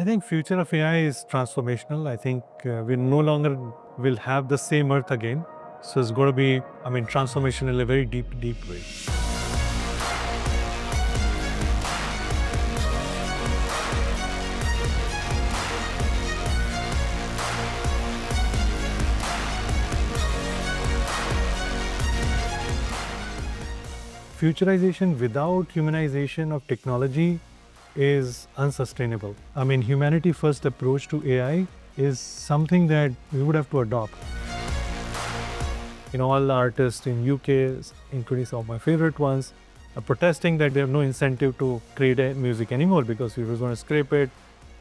think future of AI is transformational. I think we no longer will have the same Earth again. So it's going to be, transformation in a very deep way. Futurization without humanization of technology is unsustainable. Humanity first approach to AI is something that we would have to adopt. All the artists in UK, including some of my favorite ones, are protesting that they have no incentive to create music anymore because we were going to scrape it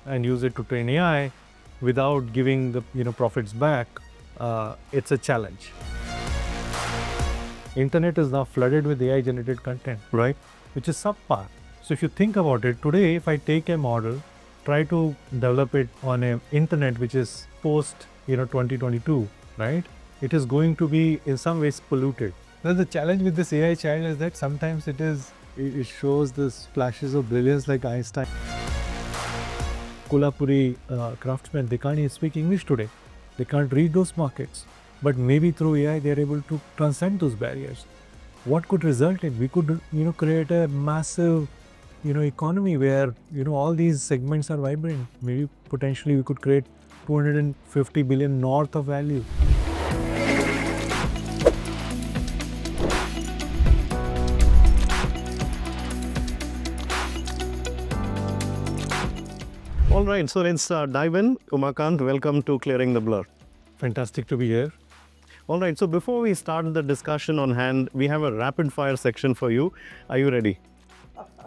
and use it to train AI without giving the profits back. It's a challenge. Internet is now flooded with AI generated content, right? Which is subpar. So if you think about it, today if I take a model, try to develop it on an internet which is post 2022, right? It is going to be in some ways polluted. Now the challenge with this AI child is that sometimes it shows this flashes of brilliance like Einstein. Kolhapuri craftsmen, they can't even speak English today. They can't read those markets. But maybe through AI, they're able to transcend those barriers. What could result in? We could, create a massive, economy where, all these segments are vibrant. Maybe potentially we could create 250 billion north of value. All right, so let's dive in. Umakant, welcome to Clearing the Blur. Fantastic to be here. All right, so before we start the discussion on hand, we have a rapid fire section for you. Are you ready?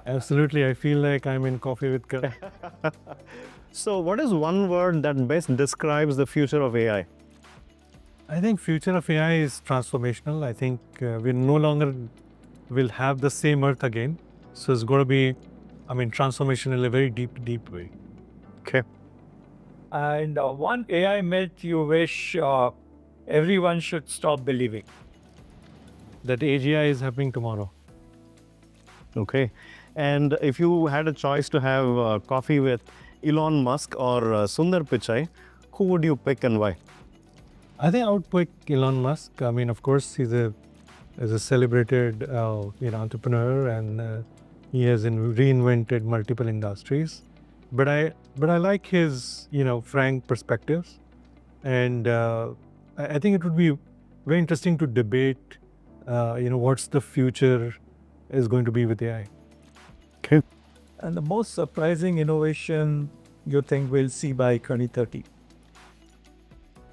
Absolutely. I feel like I'm in Coffee with Karan. So what is one word that best describes the future of AI? I think future of AI is transformational. I think we no longer will have the same Earth again. So it's going to be, transformation in a very deep way. Okay. And one AI myth you wish everyone should stop believing. That AGI is happening tomorrow. Okay. And if you had a choice to have coffee with Elon Musk or Sundar Pichai, who would you pick and why? I think I would pick Elon Musk. Of course, he's a celebrated entrepreneur, and he has reinvented multiple industries. But I like his frank perspectives, and I think it would be very interesting to debate what's the future is going to be with AI. Okay. And the most surprising innovation you think we'll see by 2030?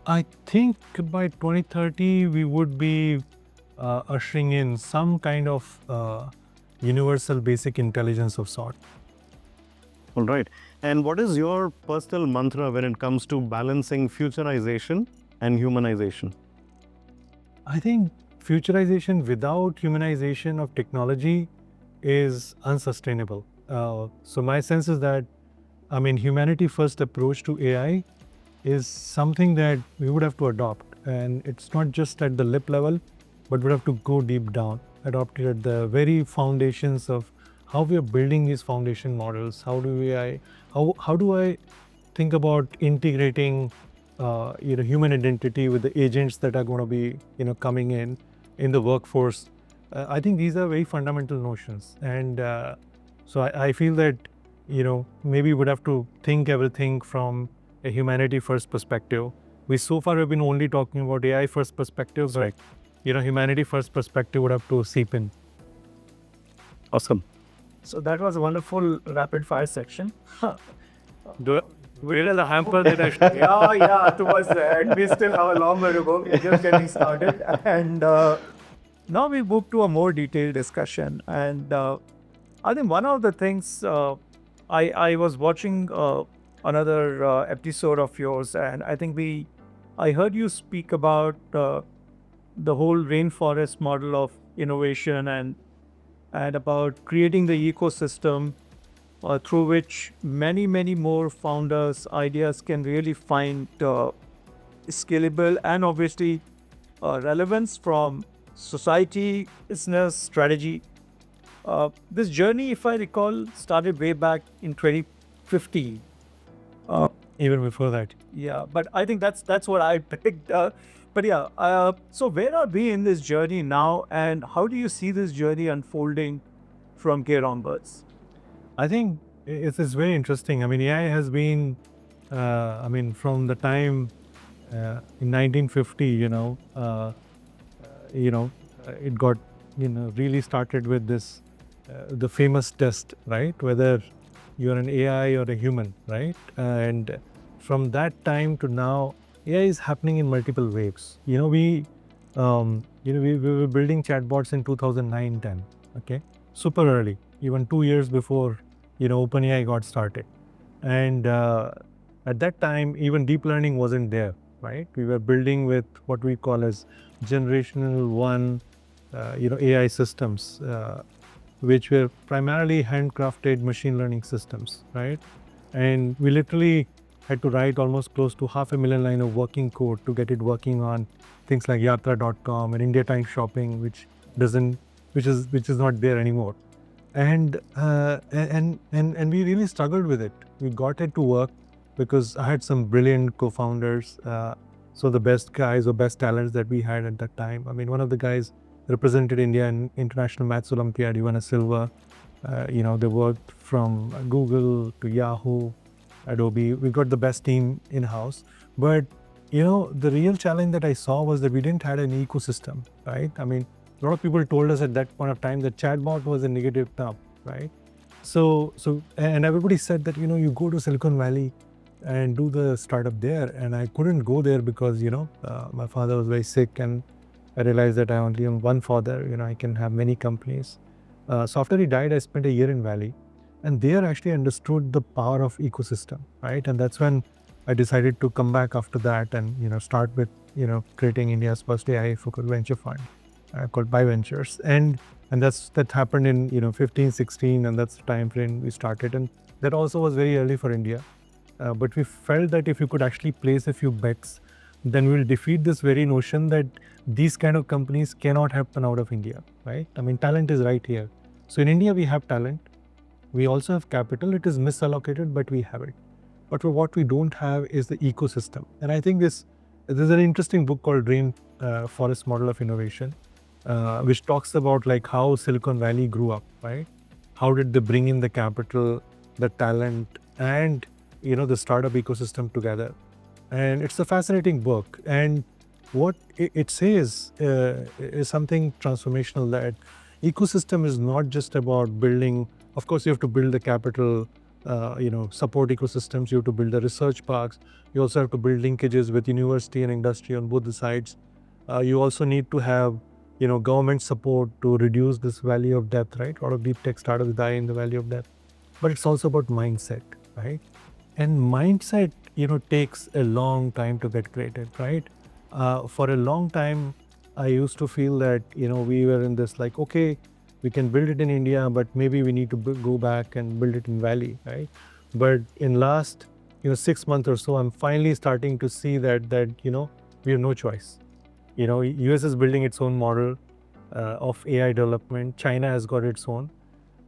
I think by 2030 we would be ushering in some kind of universal basic intelligence of sort. All right. And what is your personal mantra when it comes to balancing futurization and humanization? I think futurization without humanization of technology is unsustainable. So my sense is that, humanity first approach to AI is something that we would have to adopt. And it's not just at the lip level, but we have to go deep down, adopt it at the very foundations of how we are building these foundation models. How do I think about integrating human identity with the agents that are going to be coming in the workforce? I think these are very fundamental notions, and so I feel that maybe we would have to think everything from a humanity first perspective. We so far have been only talking about AI first perspectives, right? Humanity first perspective would have to seep in. Awesome. So that was a wonderful rapid fire section. Where is the hamper that I should? Yeah, towards the end. We still have a long way to go. We're just getting started. And now we move to a more detailed discussion. And I think one of the things I was watching another episode of yours, and I think I heard you speak about the whole rainforest model of innovation and about creating the ecosystem through which many more founders' ideas can really find scalable and obviously relevance from society, business, strategy. This journey, if I recall, started way back in 2015. Uh, even before that. yeah, but I think that's what I picked. But yeah, so where are we in this journey now, and how do you see this journey unfolding from here onwards? I think it's very interesting. I mean, AI has been, I mean, from the time in 1950, it got, really started with this, the famous test, right? Whether you're an AI or a human, right? And from that time to now, AI is happening in multiple waves. We were building chatbots in 2009, 10, okay? Super early, even 2 years before, OpenAI got started. And at that time, even deep learning wasn't there, right? We were building with what we call as generational one, AI systems, which were primarily handcrafted machine learning systems, right? And we literally had to write almost close to 500,000 line of working code to get it working on things like yatra.com and India Time Shopping, doesn't, which is not there anymore. And we really struggled with it. We got it to work because I had some brilliant co-founders. So the best guys or best talents that we had at that time. I mean, one of the guys represented India in International Maths Olympiad. He won a silver. They worked from Google to Yahoo, Adobe. We got the best team in house. But the real challenge that I saw was that we didn't have an ecosystem, right? I mean, a lot of people told us at that point of time that chatbot was a negative term, right? And everybody said that, you go to Silicon Valley and do the startup there. And I couldn't go there because, my father was very sick and I realized that I only am one father, I can have many companies. So after he died, I spent a year in Valley and there actually understood the power of ecosystem, right? And that's when I decided to come back after that and, start with, creating India's first AI-focused venture fund called Buy Ventures. And that happened in 15, 16, and that's the time frame we started. And that also was very early for India. But we felt that if you could actually place a few bets, then we'll defeat this very notion that these kind of companies cannot happen out of India, right? I mean, talent is right here. So in India, we have talent. We also have capital. It is misallocated, but we have it. But what we don't have is the ecosystem. And I think there's an interesting book called Dream Forest Model of Innovation, which talks about like how Silicon Valley grew up, right? How did they bring in the capital, the talent, and the startup ecosystem together? And it's a fascinating book. And what it says is something transformational, that ecosystem is not just about building. Of course, you have to build the capital, support ecosystems. You have to build the research parks. You also have to build linkages with university and industry on both the sides. You also need to have, government support to reduce this valley of death, right? A lot of deep tech startups die in the valley of death. But it's also about mindset, right? And mindset, takes a long time to get created, right? For a long time, I used to feel that, we were in this like, okay, we can build it in India, but maybe we need to go back and build it in Valley, right? But in last, 6 months or so, I'm finally starting to see that we have no choice. US is building its own model of AI development. China has got its own.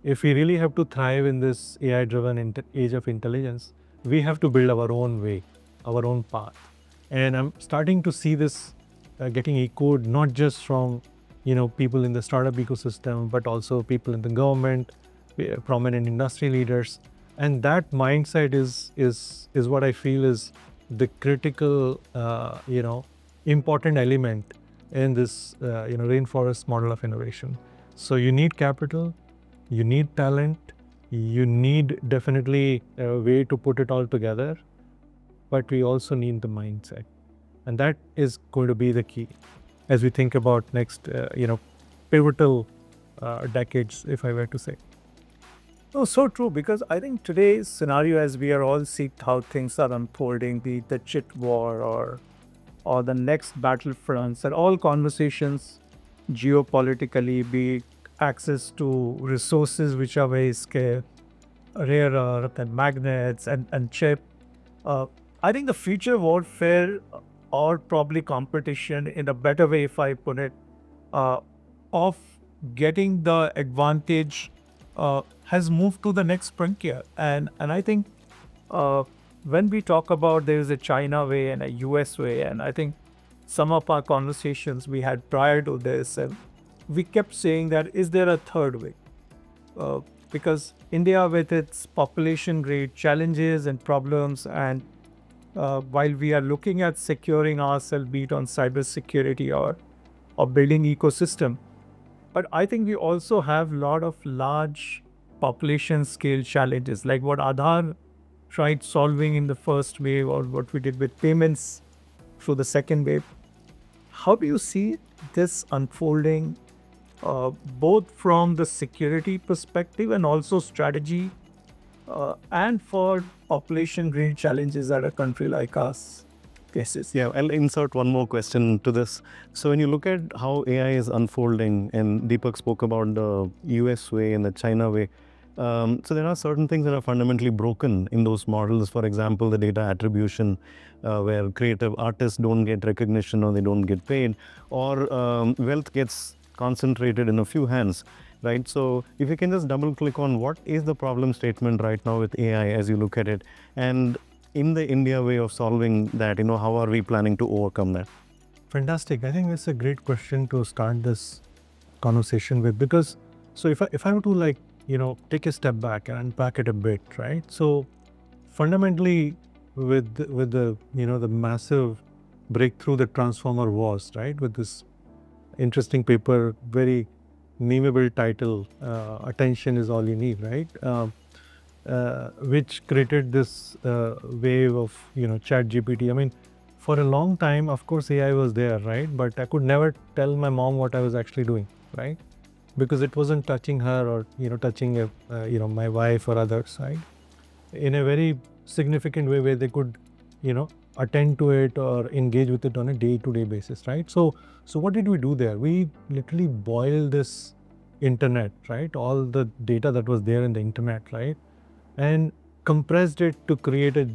If we really have to thrive in this AI-driven age of intelligence, we have to build our own way, our own path. And I'm starting to see this getting echoed not just from people in the startup ecosystem, but also people in the government, prominent industry leaders. And that mindset is what I feel is the critical, important element in this, rainforest model of innovation. So you need capital, you need talent, you need definitely a way to put it all together, but we also need the mindset. And that is going to be the key as we think about next, pivotal decades, if I were to say. Oh, so true, because I think today's scenario, as we are all seeing how things are unfolding, be it the chit war or the next battlefronts, and all conversations geopolitically, be it access to resources which are very scarce, rare earth and magnets and chip. I think the future warfare or probably competition, in a better way, if I put it, uh, of getting the advantage has moved to the next frontier. And I think uh, when we talk about there is a China way and a US way, and I think some of our conversations we had prior to this, we kept saying that is there a third way? Because India, with its population rate challenges and problems, and while we are looking at securing ourselves, be it on cybersecurity or building ecosystem, but I think we also have a lot of large population scale challenges, like what Aadhaar tried solving in the first wave, or what we did with payments through the second wave. How do you see this unfolding, both from the security perspective and also strategy, and for population grade challenges that a country like us faces? Yeah, I'll insert one more question to this. So when you look at how AI is unfolding, and Deepak spoke about the US way and the China way, so there are certain things that are fundamentally broken in those models. For example, the data attribution, where creative artists don't get recognition or they don't get paid, or wealth gets concentrated in a few hands, right? So if you can just double click on what is the problem statement right now with AI as you look at it, and in the India way of solving that, how are we planning to overcome that? Fantastic. I think that's a great question to start this conversation with, because so if I were to take a step back and unpack it a bit, right? So fundamentally, with the the massive breakthrough that transformer was, right, with this interesting paper, very memeable title, attention is all you need, right? Which created this wave of chat GPT. I mean, for a long time, of course, AI was there, right? But I could never tell my mom what I was actually doing, right? Because it wasn't touching her, or touching my wife or others, right? In a very significant way where they could attend to it or engage with it on a day-to-day basis, right? So what did we do there? We literally boiled this internet, right? All the data that was there in the internet, right? And compressed it to create a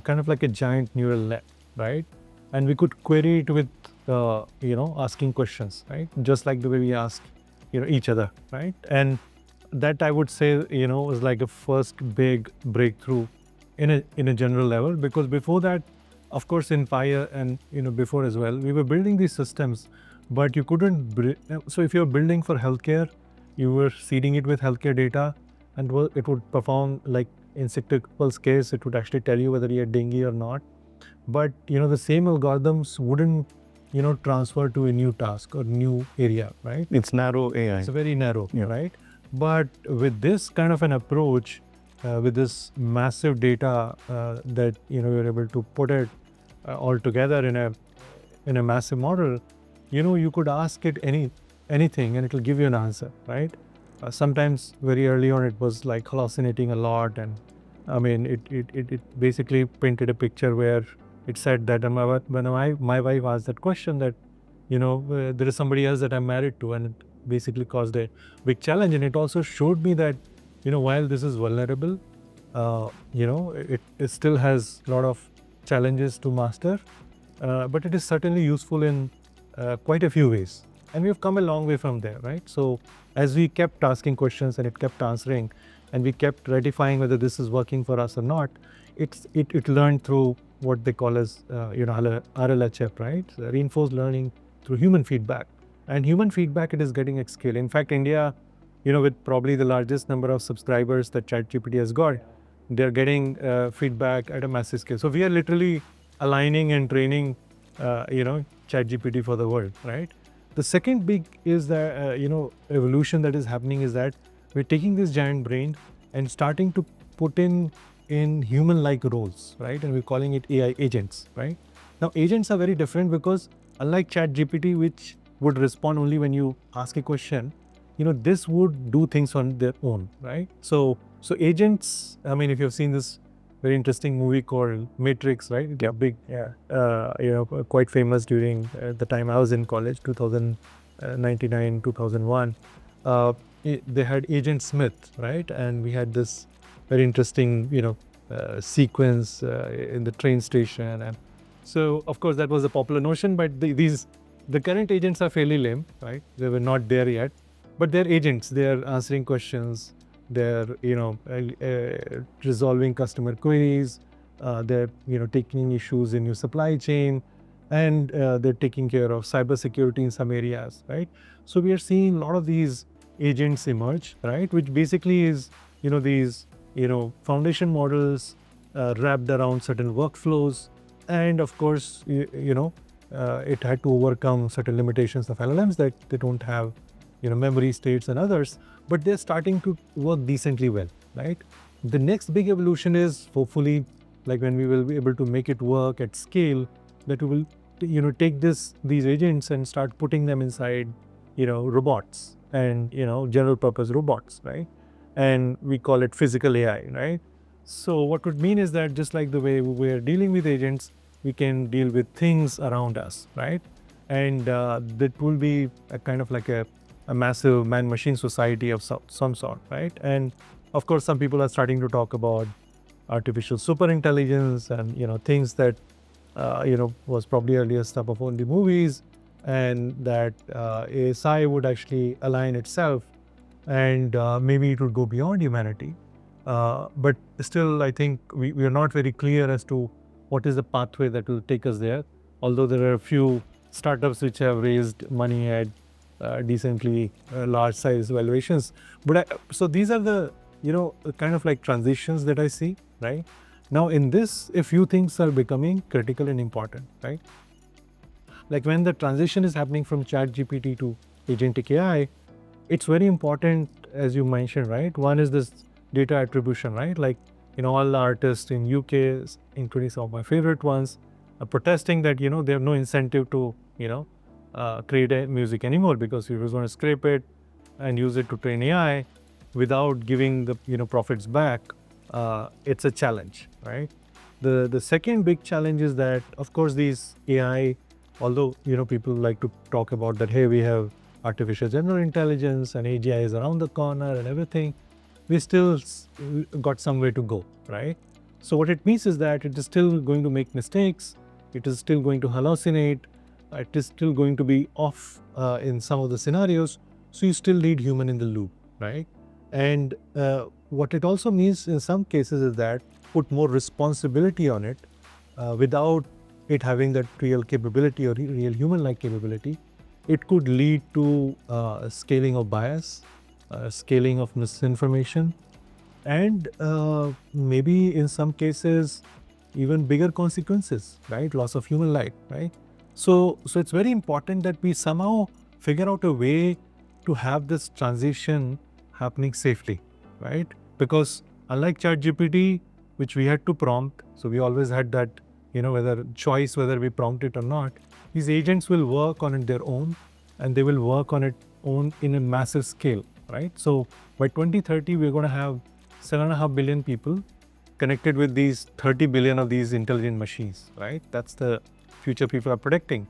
kind of like a giant neural net, right? And we could query it with asking questions, right? Just like the way we ask each other, right? And that, I would say, was like a first big breakthrough in a general level, because before that, of course, in fire and before as well, we were building these systems, but you couldn't so if you're building for healthcare, you were seeding it with healthcare data, and it would perform like in sick people's case, it would actually tell you whether you had dengue or not. But the same algorithms wouldn't transfer to a new task or new area, right? It's narrow AI. It's very narrow, right? But with this kind of an approach, with this massive data that you're able to put it all together in a massive model, you could ask it anything and it will give you an answer, right? Sometimes very early on, it was like hallucinating a lot, and I mean, it basically painted a picture where it said that when my wife asked that question, that there is somebody else that I'm married to, and it basically caused a big challenge. And it also showed me that while this is vulnerable, it still has a lot of challenges to master, but it is certainly useful in quite a few ways. And we've come a long way from there, right? So as we kept asking questions and it kept answering, and we kept ratifying whether this is working for us or not, it learned through what they call as RLHF, right? Reinforced learning through human feedback. And human feedback, it is getting at scale. In fact, India, with probably the largest number of subscribers that ChatGPT has got, they're getting feedback at a massive scale. So we are literally aligning and training, ChatGPT for the world, right? The second big is the evolution that is happening is that we're taking this giant brain and starting to put in human-like roles, right? And we're calling it AI agents, right? Now, agents are very different because unlike ChatGPT, which would respond only when you ask a question, this would do things on their own, right? So agents, I mean, if you've seen this very interesting movie called Matrix, right? Yeah. Big, quite famous during the time I was in college, 2099, 2001. They had Agent Smith, right? And we had this very interesting, sequence in the train station. And so, of course, that was a popular notion, but the current agents are fairly lame, right? They were not there yet, but they're agents. They're answering questions. They're, resolving customer queries. they're taking issues in your supply chain, and they're taking care of cybersecurity in some areas, right? So we are seeing a lot of these agents emerge, right? Which basically is these foundation models wrapped around certain workflows, and of course it had to overcome certain limitations of LLMs that they don't have memory states and others, but they're starting to work decently well, right? The next big evolution is hopefully like when we will be able to make it work at scale, that we will take these agents and start putting them inside robots and general purpose robots, right? And we call it physical AI, right? So what would mean is that just like the way we're dealing with agents, we can deal with things around us, right? And that will be a kind of like a massive man-machine society of some sort, right? And of course, some people are starting to talk about artificial superintelligence and things that was probably earlier stuff of only movies, and that ASI would actually align itself, and maybe it would go beyond humanity. But still, I think we are not very clear as to what is the pathway that will take us there. Although there are a few startups which have raised money at decently large size valuations. But so these are the kind of like transitions that I see, right? Now in this, a few things are becoming critical and important, right? Like when the transition is happening from ChatGPT to Agentic AI, it's very important, as you mentioned, right? One is this data attribution, right? Like, all the artists in UK, including some of my favorite ones, are protesting that, they have no incentive to, create music anymore, because if you're going to scrape it and use it to train AI without giving the, profits back, it's a challenge, right? The second big challenge is that, of course, these AI, although, people like to talk about that, hey, we have artificial general intelligence and AGI is around the corner and everything, we still got some way to go, right? So what it means is that it is still going to make mistakes, it is still going to hallucinate, it is still going to be off in some of the scenarios, so you still need human in the loop, right? And what it also means in some cases is that put more responsibility on it without it having that real capability or real human-like capability. It could lead to scaling of bias, scaling of misinformation, and maybe in some cases even bigger consequences, right? Loss of human life, right? So it's very important that we somehow figure out a way to have this transition happening safely, right? Because unlike ChatGPT, which we had to prompt, so we always had that, whether we prompt it or not, these agents will work on it their own, and they will work on it own in a massive scale, right? So by 2030, we're going to have 7.5 billion people connected with these 30 billion of these intelligent machines, right? That's the future people are predicting.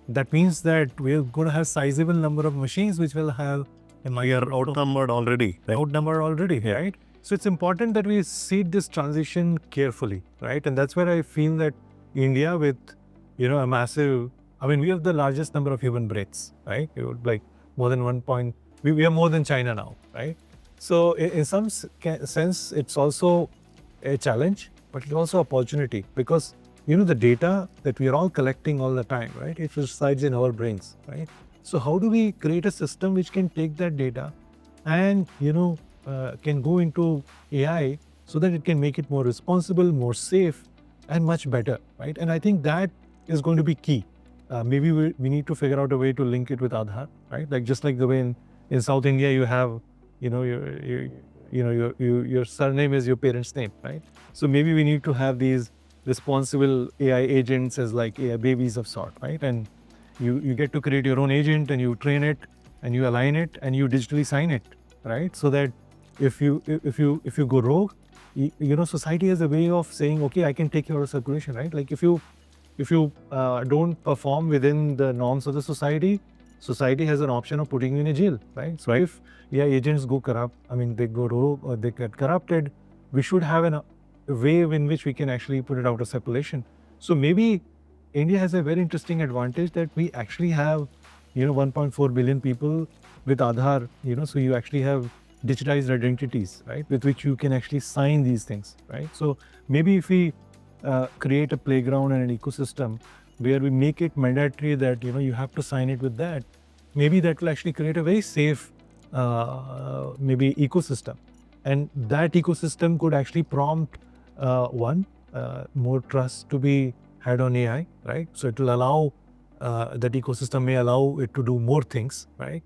That means that we're going to have sizable number of machines which will have we are outnumbered already. Right? So it's important that we see this transition carefully, right? And that's where I feel that India, with a massive, we have the largest number of human brains, right? It would like more than we are more than China now, right? So in some sense, it's also a challenge, but it's also opportunity, because the data that we are all collecting all the time, right? It resides in our brains, right? So how do we create a system which can take that data and can go into AI so that it can make it more responsible, more safe, and much better, right? And I think that is going to be key. Maybe we need to figure out a way to link it with Aadhaar, right? Like just like the way in South India you have, your surname is your parents' name, right? So maybe we need to have these responsible AI agents as like AI babies of sort, right? And you get to create your own agent and you train it and you align it and you digitally sign it, right? So that if you go rogue, society has a way of saying, okay, I can take you out of circulation, right? Like if you don't perform within the norms of the society has an option of putting you in a jail, right? So if agents go corrupt, they go rogue or they get corrupted, we should have a way in which we can actually put it out of circulation. So maybe India has a very interesting advantage that we actually have, 1.4 billion people with Aadhaar, so you actually have digitized identities, right, with which you can actually sign these things, right? So maybe if we create a playground and an ecosystem where we make it mandatory that you have to sign it with that, maybe that will actually create a very safe maybe ecosystem, and that ecosystem could actually prompt more trust to be had on AI, right? So it will allow that ecosystem may allow it to do more things, right?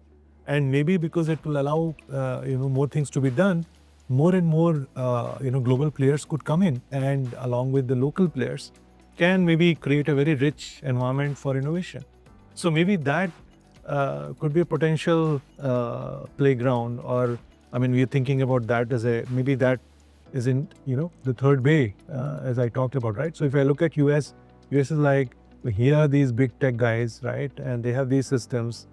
And maybe because it will allow more things to be done, more and more global players could come in, and along with the local players can maybe create a very rich environment for innovation. So maybe that could be a potential playground, or we're thinking about that as maybe that isn't the third way, as I talked about, right? So if I look at US is like, here are these big tech guys, right? And they have these systems,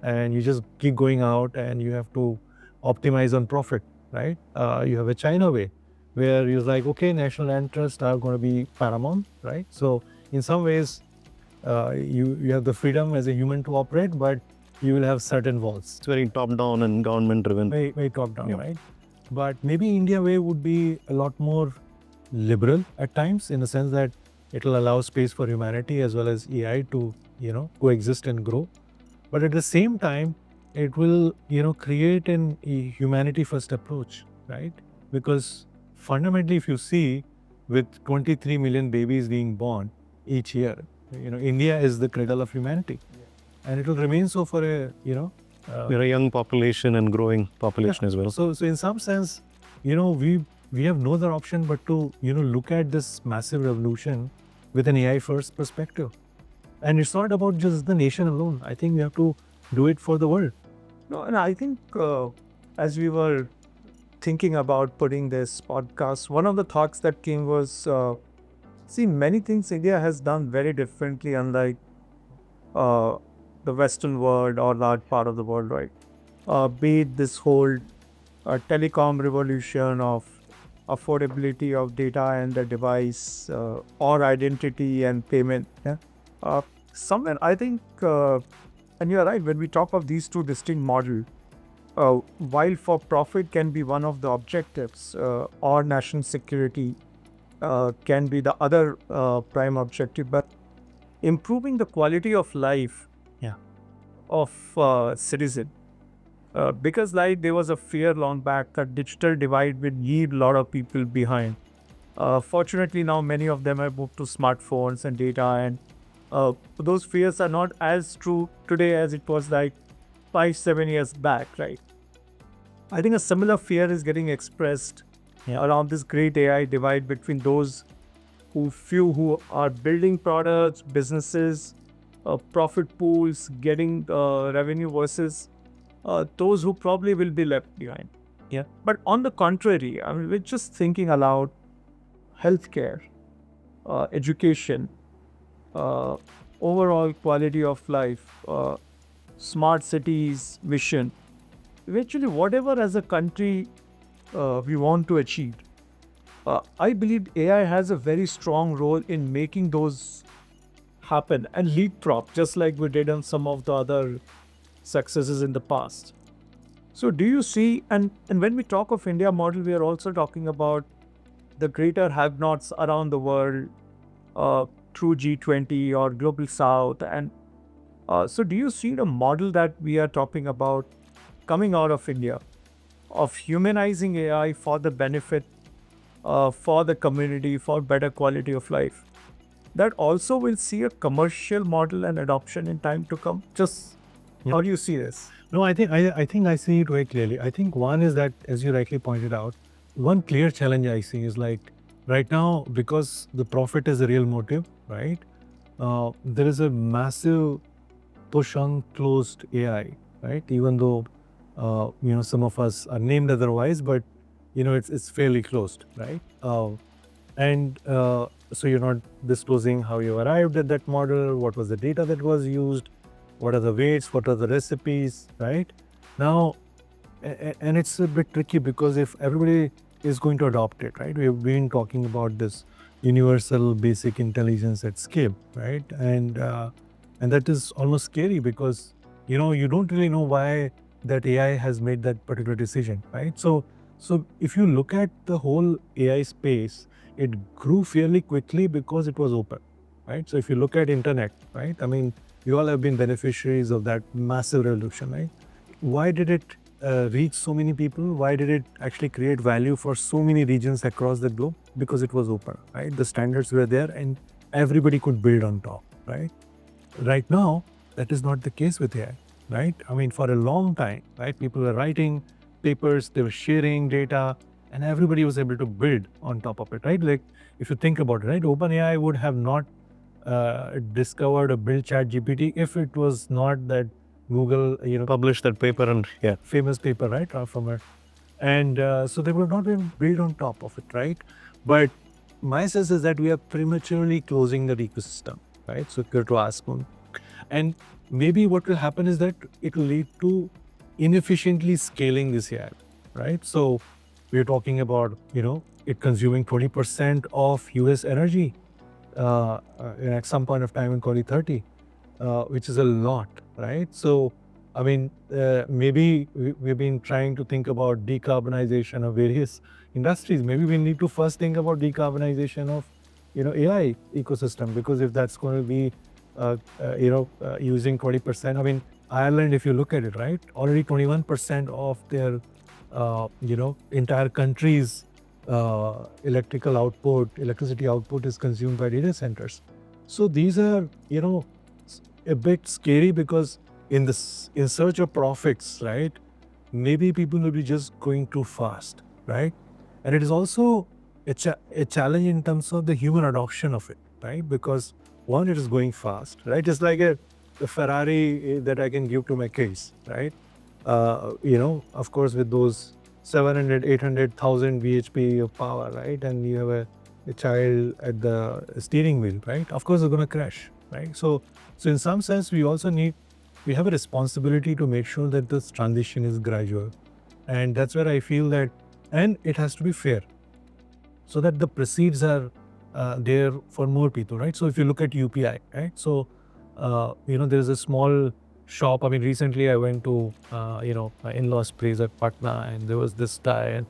and you just keep going out and you have to optimize on profit, right? You have a China way, where you're like, okay, national interests are going to be paramount, right? So in some ways, you have the freedom as a human to operate, but you will have certain walls. It's very top-down and government-driven. Very top-down, right? But maybe India way would be a lot more liberal at times, in the sense that it will allow space for humanity as well as AI to coexist and grow. But at the same time, it will create a humanity first approach, right? Because fundamentally, if you see, with 23 million babies being born each year, India is the cradle of humanity, and it will remain so for we're a young population and growing population as well. So in some sense, we have no other option but to look at this massive revolution with an AI first perspective. And it's not about just the nation alone. I think we have to do it for the world. No, and I think as we were thinking about putting this podcast, one of the thoughts that came was, see, many things India has done very differently, unlike the Western world or large part of the world, right? Be it this whole telecom revolution of affordability of data and the device, or identity and payment. Somewhere, I think, and you're right, when we talk of these two distinct models, while for profit can be one of the objectives, or national security can be the other prime objective, but improving the quality of life of citizen. Because like there was a fear long back that digital divide will leave a lot of people behind. Fortunately, now many of them have moved to smartphones and data, and those fears are not as true today as it was like 5-7 years back, right? I think a similar fear is getting expressed around this great AI divide between those who are building products, businesses, profit pools, getting revenue, versus those who probably will be left behind. But on the contrary, we're just thinking aloud: healthcare, education, overall quality of life, smart cities, vision. Eventually, whatever as a country we want to achieve, I believe AI has a very strong role in making those happen and leapfrog, just like we did on some of the other successes in the past. So do you see, and when we talk of India model, we are also talking about the greater have-nots around the world through G20 or Global South. And so do you see the model that we are talking about coming out of India, of humanizing AI for the benefit for the community, for better quality of life, that also will see a commercial model and adoption in time to come? Just how do you see this? No, I think I see it very clearly. I think one is that, as you rightly pointed out, one clear challenge I see is like right now, because the profit is the real motive, right? There is a massive push on closed AI, right? Even though some of us are named otherwise, but it's fairly closed, right? So you're not disclosing how you arrived at that model, what was the data that was used, what are the weights, what are the recipes, right? Now, and it's a bit tricky because if everybody is going to adopt it, right? We've been talking about this universal basic intelligence at scale, right? And that is almost scary because you don't really know why that AI has made that particular decision, right? So if you look at the whole AI space, it grew fairly quickly because it was open, right? So if you look at internet, right? I mean, you all have been beneficiaries of that massive revolution, right? Why did it reach so many people? Why did it actually create value for so many regions across the globe? Because it was open, right? The standards were there and everybody could build on top, right? Right now, that is not the case with AI, right? I mean, for a long time, right? People were writing papers, they were sharing data, and everybody was able to build on top of it, right? Like, if you think about it, right? OpenAI would have not discovered or built ChatGPT if it was not that Google, Publish that paper and famous paper, right? Transformer. And so they were not even built on top of it, right? But my sense is that we are prematurely closing the ecosystem, right? So to ask one. And maybe what will happen is that it will lead to inefficiently scaling this AI, right? So we're talking about, it consuming 20% of US energy at some point of time in 2030, which is a lot, right? So, I mean, maybe we've been trying to think about decarbonization of various industries. Maybe we need to first think about decarbonization of, AI ecosystem, because if that's going to be, using 20%, I mean, Ireland, if you look at it, right, already 21% of their, entire country's electricity output is consumed by data centers. So these are, a bit scary, because in search of profits, right, maybe people will be just going too fast, right? And it is also a challenge in terms of the human adoption of it, right? Because one, it is going fast, right? It's like a Ferrari that I can give to my kids, right? Of course, with those 700, 800,000 bhp of power, right? And you have a child at the steering wheel, right? Of course, it's going to crash, right? So in some sense, we have a responsibility to make sure that this transition is gradual. And that's where I feel that, and it has to be fair, so that the proceeds are there for more people, right? So if you look at UPI, right? So, there's a small shop. I mean, recently I went to, my in-laws' place at Patna, and there was this guy, and,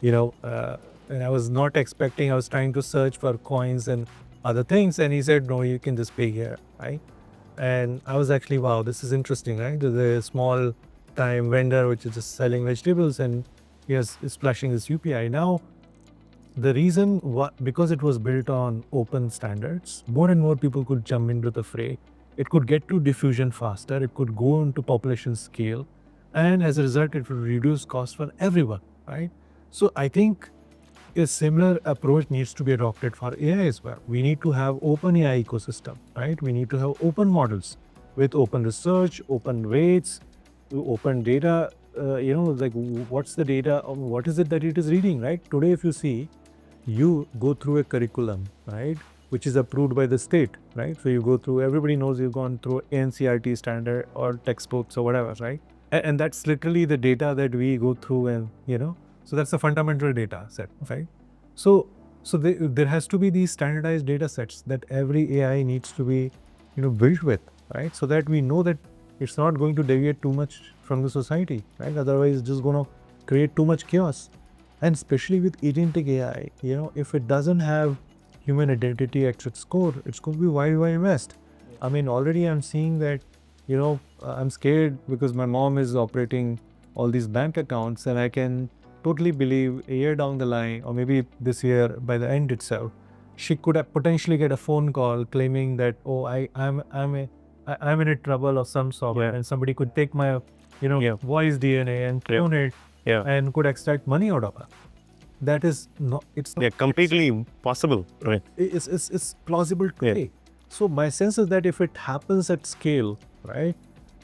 and I was not expecting, I was trying to search for coins and other things, and he said, no, you can just pay here, right? And I was actually, wow, this is interesting, right? There's a small time vendor which is just selling vegetables, and he is flashing this UPI. Now, the reason, because it was built on open standards, more and more people could jump into the fray. It could get to diffusion faster. It could go into population scale. And as a result, it will reduce costs for everyone, right? So I think a similar approach needs to be adopted for AI as well. We need to have open AI ecosystem, right? We need to have open models with open research, open weights, open data. Like what's the data? What is it that it is reading, right? Today, if you see, you go through a curriculum, right, which is approved by the state, right? So you go through, everybody knows you've gone through NCRT standard or textbooks or whatever, right? And that's literally the data that we go through, and, so that's the fundamental data set, right? So there has to be these standardized data sets that every AI needs to be, built with, right? So that we know that it's not going to deviate too much from the society, right? Otherwise, it's just going to create too much chaos. And especially with agentic AI, if it doesn't have human identity at its core, it's going to be wild, wild west. I mean, already I'm seeing that, I'm scared because my mom is operating all these bank accounts, and I can totally believe a year down the line, or maybe this year by the end itself, she could have potentially get a phone call claiming that, oh, I'm in a trouble of some sort, and somebody could take my, voice DNA and clone it, and could extract money out of it. That is not, it's not, completely possible, right? It's plausible today. So my sense is that if it happens at scale, right,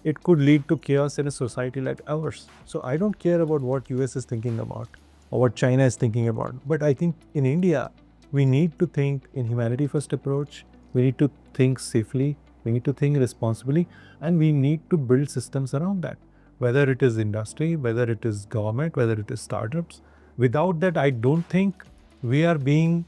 it could lead to chaos in a society like ours. So I don't care about what US is thinking about or what China is thinking about. But I think in India, we need to think in humanity first approach. We need to think safely. We need to think responsibly, and we need to build systems around that, whether it is industry, whether it is government, whether it is startups. Without that, I don't think we are being,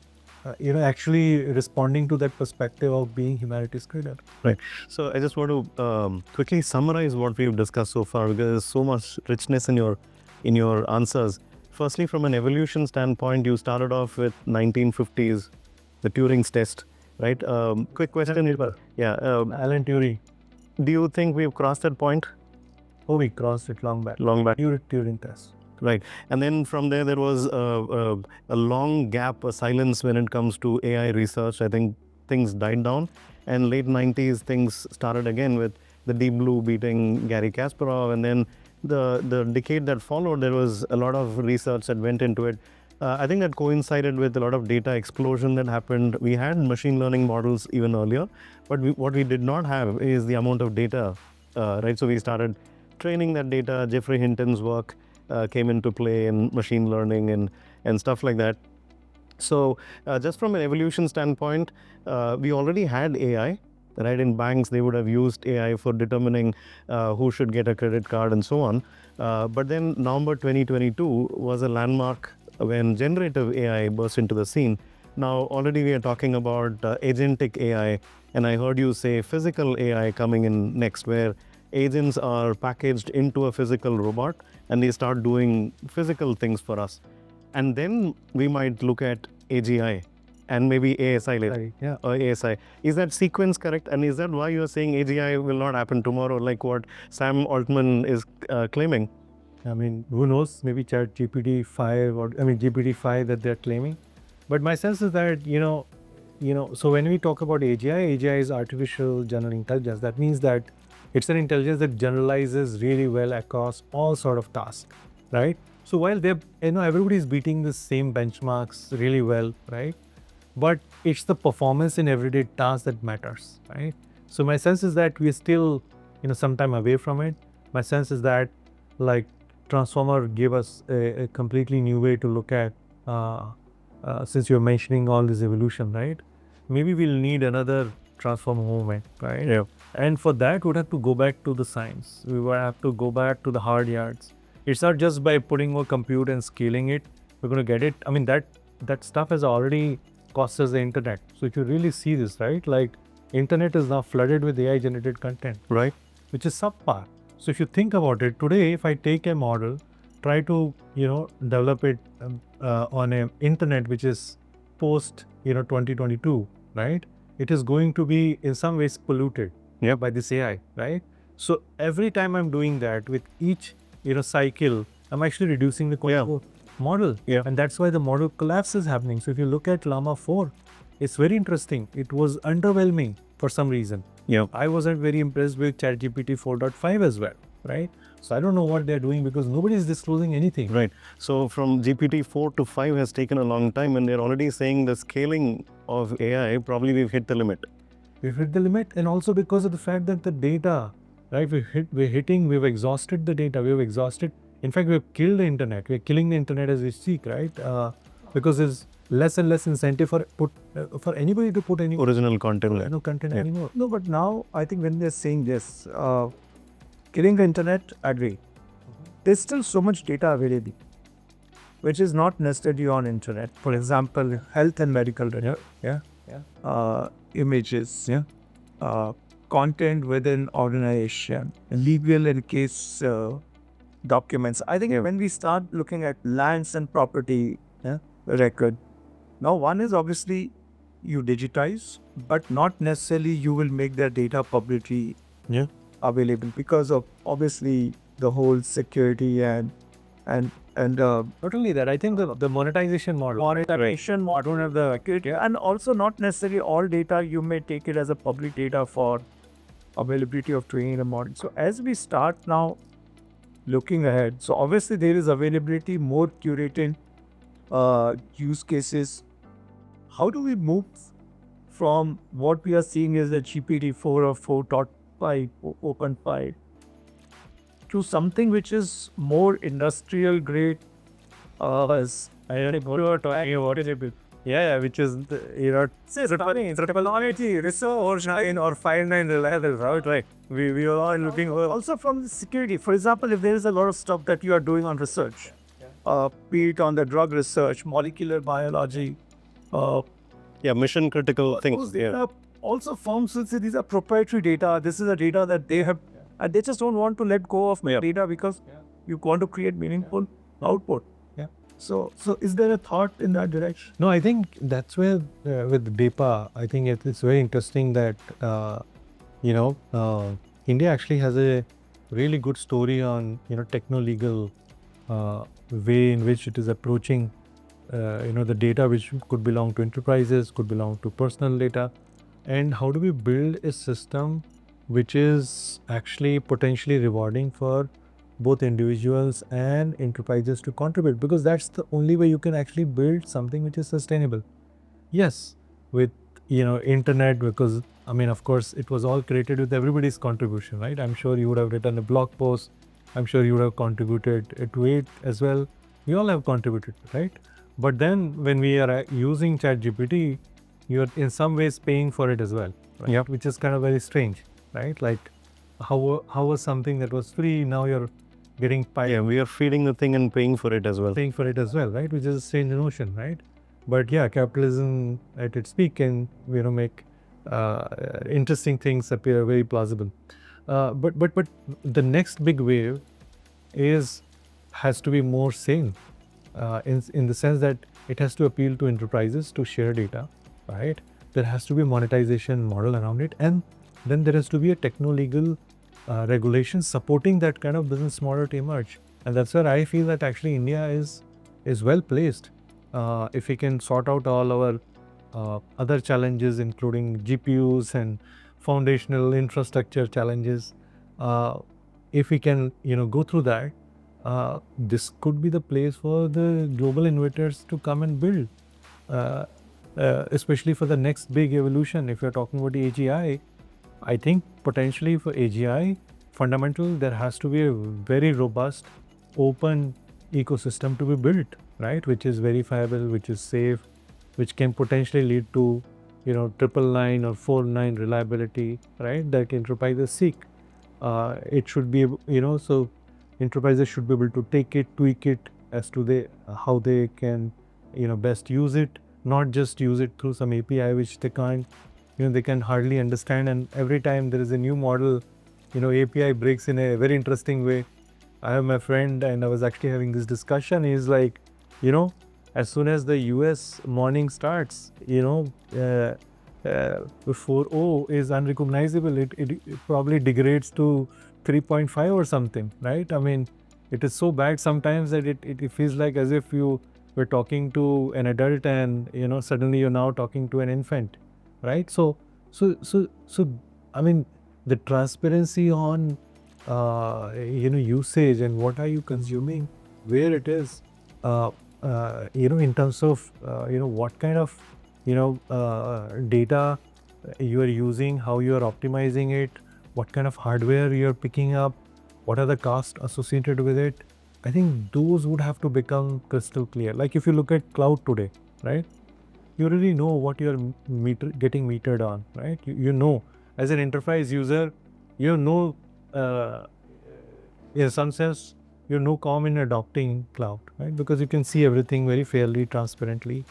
actually responding to that perspective of being humanity's creator. Right. So I just want to quickly summarize what we've discussed so far, because there's so much richness in your answers. Firstly, from an evolution standpoint, you started off with 1950s, the Turing's test, right? Quick question. Yeah. Alan Turing. Do you think we've crossed that point? Oh, we crossed it long back. Long back. Turing test. Right. And then from there was a long gap, a silence when it comes to AI research. I think things died down. And late 90s, things started again with the Deep Blue beating Gary Kasparov. And then the decade that followed, there was a lot of research that went into it. I think that coincided with a lot of data explosion that happened. We had machine learning models even earlier, but what we did not have is the amount of data, right? So we started training that data. Jeffrey Hinton's work came into play in machine learning and stuff like that. So just from an evolution standpoint, we already had AI, right? In banks, they would have used AI for determining who should get a credit card and so on. But then November 2022 was a landmark when generative AI burst into the scene. Now, already we are talking about agentic AI, and I heard you say physical AI coming in next, where agents are packaged into a physical robot and they start doing physical things for us. And then we might look at AGI and maybe ASI later. Yeah. Or ASI. Is that sequence correct? And is that why you are saying AGI will not happen tomorrow, like what Sam Altman is claiming? I mean, who knows? Maybe GPT 5 or GPT 5 that they're claiming. But my sense is that so when we talk about AGI is artificial general intelligence. That means that it's an intelligence that generalizes really well across all sort of tasks, right? So while everybody is beating the same benchmarks really well, right? But it's the performance in everyday tasks that matters, right? So my sense is that we're still, some time away from it. My sense is that, like, Transformer gave us a completely new way to look at, since you're mentioning all this evolution, right? Maybe we'll need another Transformer movement, right? Yeah. And for that, we'd have to go back to the science. We would have to go back to the hard yards. It's not just by putting more compute and scaling it, we're going to get it. I mean, that stuff has already cost us the internet. So if you really see this, right? Like, internet is now flooded with AI generated content, Right. which is subpar. So if you think about it, today, if I take a model, try to, develop it on an internet which is post, 2022, right? It is going to be in some ways polluted by this AI, right? So every time I'm doing that with each, cycle, I'm actually reducing the cost of model. Yeah. And that's why the model collapse is happening. So if you look at Llama 4, it's very interesting. It was underwhelming for some reason. Yeah. I wasn't very impressed with ChatGPT 4.5 as well, right? So I don't know what they're doing because nobody is disclosing anything. Right. So from GPT 4 to 5 has taken a long time, and they're already saying the scaling of AI, probably we've hit the limit. We've hit the limit, and also because of the fact that the data, right? We've exhausted the data. In fact, we've killed the internet. We're killing the internet as we speak, right? Because there's less and less incentive for anybody to put any Original content. no content anymore. No, but now I think when they're saying this, killing the internet, agree. There's still so much data available, which is not necessarily on internet. For example, health and medical data, images, content within organization, legal and case documents. I think when we start looking at lands and property record, now one is obviously you digitize, but not necessarily you will make their data publicly available because of obviously the whole security and Not only that, I think the monetization model. monetization model of the security, and also not necessarily all data you may take it as a public data for availability of training a model. So as we start now looking ahead, so obviously there is availability, more curated use cases. How do we move from what we are seeing as a GPT-4 or 4.5 open 5 to something which is more industrial grade? As I don't know what you are talking about, which is technology, research, or 5.9 reliable, right? We are all looking also from the security. For example, if there is a lot of stuff that you are doing on research, be it on the drug research, molecular biology, mission critical things. also firms will say these are proprietary data. This is a data that they have, and they just don't want to let go of data because you want to create meaningful output. So is there a thought in that direction? No, I think that's where with DEPA, I think it's very interesting that India actually has a really good story on techno-legal way in which it is approaching the data which could belong to enterprises, could belong to personal data, and how do we build a system which is actually potentially rewarding for both individuals and enterprises to contribute, because that's the only way you can actually build something which is sustainable. Yes, with internet, because I mean, of course, it was all created with everybody's contribution, right? I'm sure you would have written a blog post. I'm sure you would have contributed to it as well. We all have contributed, right? But then when we are using ChatGPT, you're in some ways paying for it as well, right? Yep. Which is kind of very strange, right? Like how was something that was free, now you're getting Yeah, we are feeding the thing and paying for it as well. paying for it as well, right? Which is a strange notion, right? But yeah, capitalism at its peak can make interesting things appear very plausible. But the next big wave has to be more sane, in the sense that it has to appeal to enterprises to share data, right? There has to be a monetization model around it, and then there has to be a techno-legal regulation supporting that kind of business model to emerge. And that's where I feel that actually India is well placed. If we can sort out all our other challenges, including GPUs and foundational infrastructure challenges, if we can go through that, this could be the place for the global innovators to come and build, especially for the next big evolution. If you're talking about the AGI, I think potentially for AGI, fundamental, there has to be a very robust, open ecosystem to be built, right? Which is verifiable, which is safe, which can potentially lead to, 999 or 499 reliability, right? That enterprises seek. It should be, so enterprises should be able to take it, tweak it as to how they can, best use it, not just use it through some API which they can't, they can hardly understand. And every time there is a new model, API breaks in a very interesting way. I have my friend, and I was actually having this discussion. He's like, as soon as the US morning starts, 4.0 is unrecognizable. It probably degrades to 3.5 or something, right? I mean, it is so bad sometimes that it feels like as if you were talking to an adult and, suddenly you're now talking to an infant, right? So, I mean, the transparency on, usage and what are you consuming, where it is, in terms of, what kind of, data you are using, how you are optimizing it, what kind of hardware you're picking up, what are the costs associated with it. I think those would have to become crystal clear. Like if you look at cloud today, right? You already know what you're getting metered on, right? You know, as an enterprise user, in some sense, you're no calm in adopting cloud, right? Because you can see everything very fairly, transparently.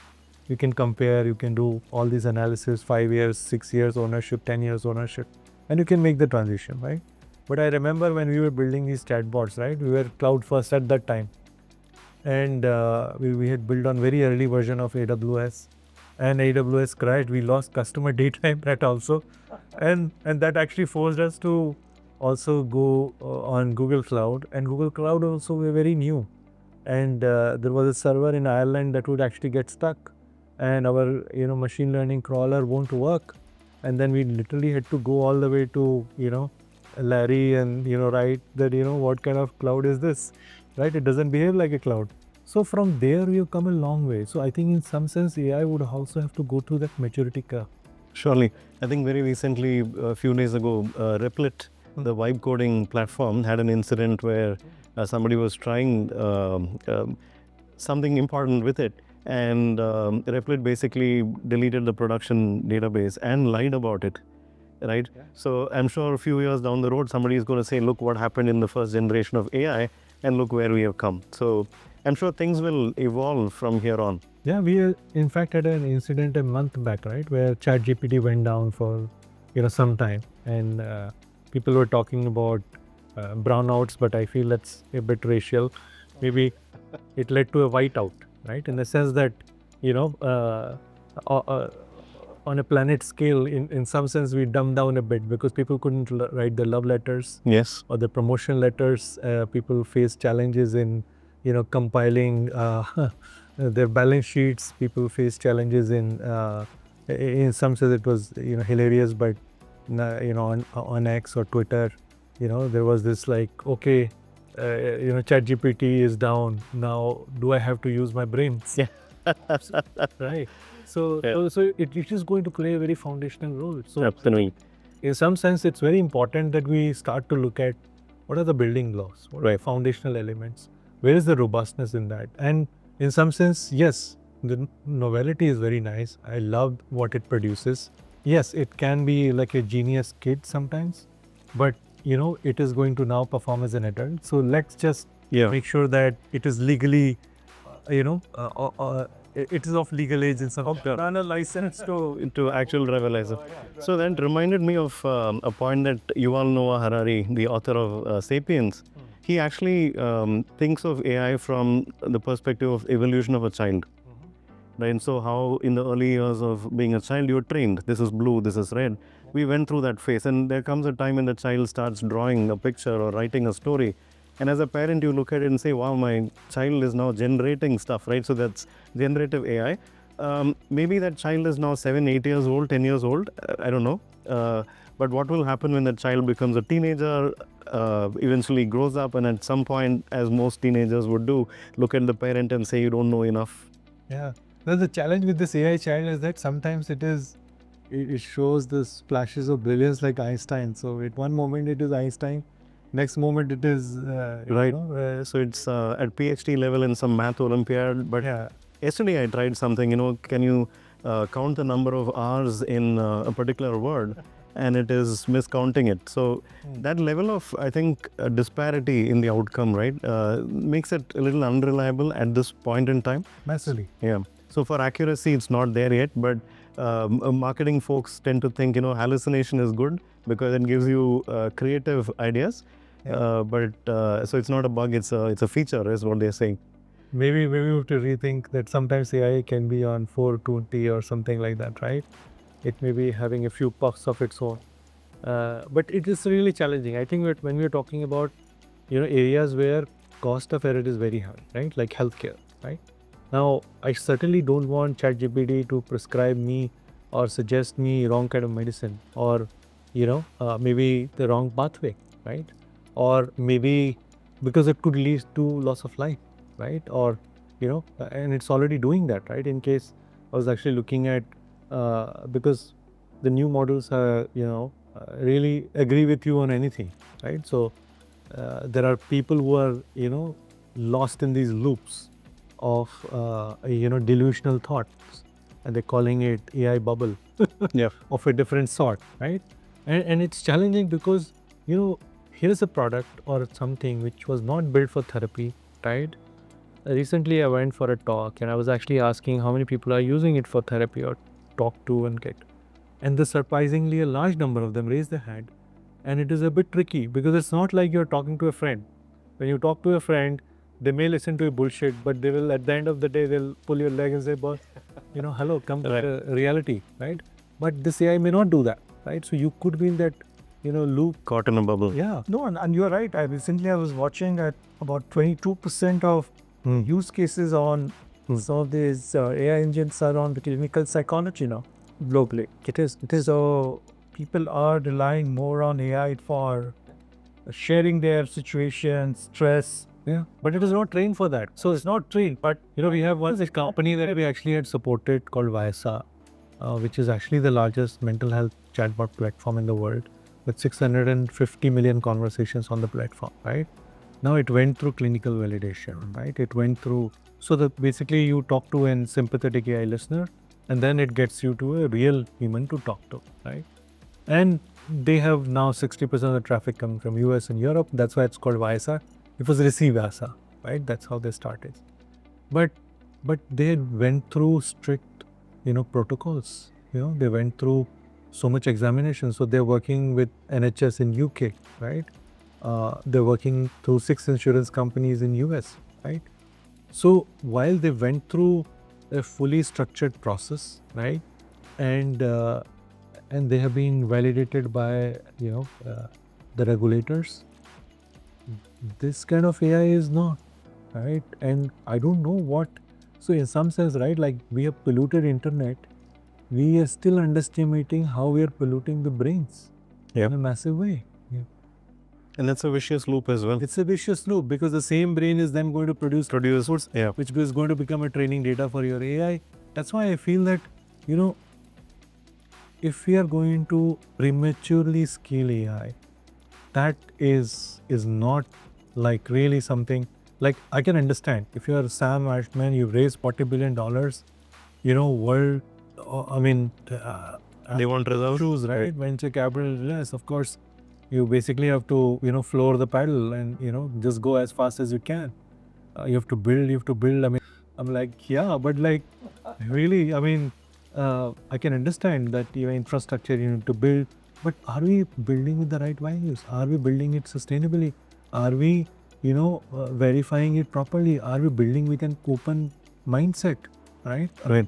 You can compare, you can do all these analysis, 5 years, 6 years ownership, 10 years ownership, and you can make the transition, right? But I remember when we were building these chatbots, right? We were cloud first at that time. And we had built on very early version of AWS, and AWS crashed. We lost customer data in that also. And that actually forced us to also go on Google Cloud, and Google Cloud also were very new. And there was a server in Ireland that would actually get stuck, and our machine learning crawler won't work. And then we literally had to go all the way to Larry and write that what kind of cloud is this, right? It doesn't behave like a cloud. So from there we have come a long way. So I think in some sense AI would also have to go through that maturity curve. Surely. I think very recently, a few days ago, Replit, the vibe coding platform, had an incident where somebody was trying something important with it, and Replit basically deleted the production database and lied about it, right? Yeah. So I'm sure a few years down the road, somebody is going to say, look what happened in the first generation of AI, and look where we have come. So I'm sure things will evolve from here on. Yeah, we in fact had an incident a month back, right, where ChatGPT went down for some time, and people were talking about brownouts, but I feel that's a bit racial. Maybe it led to a whiteout, right? In the sense that, you know, on a planet scale, in some sense, we dumbed down a bit because people couldn't write the love letters Yes. or the promotion letters. People faced challenges in, you know, compiling their balance sheets. People faced challenges in some sense, it was, you know, hilarious, but, you know, on X or Twitter, you know, there was this like, okay, you know, ChatGPT is down. Now, do I have to use my brains? Yeah. Right. So, Yeah. so it is going to play a very foundational role. So, Absolutely. in some sense, it's very important that we start to look at what are the building blocks, what are the foundational elements, where is the robustness in that? And in some sense, yes, the novelty is very nice. I love what it produces. Yes, it can be like a genius kid sometimes, but you know, it is going to now perform as an adult. So let's just make sure that it is legally, you know, it is of legal age in some Run a license to into actual revelation. So that reminded me of a point that Yuval Noah Harari, the author of *Sapiens*, he actually thinks of AI from the perspective of evolution of a child. Right? And so how in the early years of being a child, you're trained. This is blue, this is red. We went through that phase, and there comes a time when the child starts drawing a picture or writing a story. And as a parent, you look at it and say, wow, my child is now generating stuff, right? So that's generative AI. Maybe that child is now 7, 8 years old, 10 years old. I don't know. But what will happen when the child becomes a teenager, eventually grows up, and at some point, as most teenagers would do, look at the parent and say, you don't know enough. Yeah. Well, the challenge with this AI child is that sometimes it shows the splashes of brilliance like Einstein. So at one moment it is Einstein, next moment it is Right. So it's at PhD level in some math Olympiad. But yeah. yesterday I tried something, you know, can you count the number of R's in a particular word? And it is miscounting it. So that level of, I think, disparity in the outcome, right, makes it a little unreliable at this point in time. Massively. Yeah. So for accuracy, it's not there yet, but marketing folks tend to think, you know, hallucination is good because it gives you creative ideas. But so it's not a bug; it's a feature, is what they're saying. Maybe we have to rethink that sometimes AI can be on 420 or something like that, right? It may be having a few puffs of its own, but it is really challenging. I think when we're talking about, you know, areas where cost of error is very high, right? Like healthcare, right? Now, I certainly don't want ChatGPT to prescribe me or suggest me wrong kind of medicine, or, you know, maybe the wrong pathway, right? Or maybe because it could lead to loss of life, right? Or, you know, and it's already doing that, right? In case I was actually looking at, because the new models are, you know, really agree with you on anything, right? So there are people who are, you know, lost in these loops of, you know, delusional thoughts, and they're calling it AI bubble of a different sort, right? And it's challenging because, you know, here's a product or something which was not built for therapy, right? Recently, I went for a talk and I was actually asking how many people are using it for therapy or talk to and get. And the surprisingly, a large number of them raised their hand. And it is a bit tricky because it's not like you're talking to a friend. When you talk to a friend, they may listen to your bullshit, but they will, at the end of the day, they'll pull your leg and say, boss, you know, hello, come to reality, right? But this AI may not do that, right? So you could be in that, you know, loop. Caught in a bubble. Yeah. No, and you're right. I was watching at about 22% of use cases on some of these AI engines are on the clinical psychology now globally. It is people are relying more on AI for sharing their situations, stress. Yeah, but it is not trained for that. So it's not trained. But you know, we have one company that we actually had supported called Vyasa, which is actually the largest mental health chatbot platform in the world, with 650 million conversations on the platform. Right now, it went through clinical validation. Right, it went through. So that basically you talk to a sympathetic AI listener, and then it gets you to a real human to talk to. Right, and they have now 60% of the traffic coming from US and Europe. That's why it's called Vyasa. It was Receive Vyasa, right? That's how they started. But they went through strict, you know, protocols. You know, they went through so much examination. So they're working with NHS in UK, right? They're working through 6 insurance companies in US, right? So while they went through a fully structured process, right, and they have been validated by the regulators, this kind of AI is not, right? And I don't know what. So in some sense, right, like we have polluted internet, we are still underestimating how we are polluting the brains in a massive way. Yeah. And that's a vicious loop as well. It's a vicious loop because the same brain is then going to produce outputs, which is going to become a training data for your AI. That's why I feel that, if we are going to prematurely scale AI, that is not like really something. Like, I can understand if you are Sam Altman, you raised $40 billion, world, They want results. shoes, right? Venture capital, yes, of course. You basically have to, floor the pedal and, just go as fast as you can. You have to build. I mean, I'm like, yeah, but like, really, I can understand that your infrastructure you need to build, but are we building with the right values? Are we building it sustainably? Are we, verifying it properly? Are we building with an open mindset, right? Right.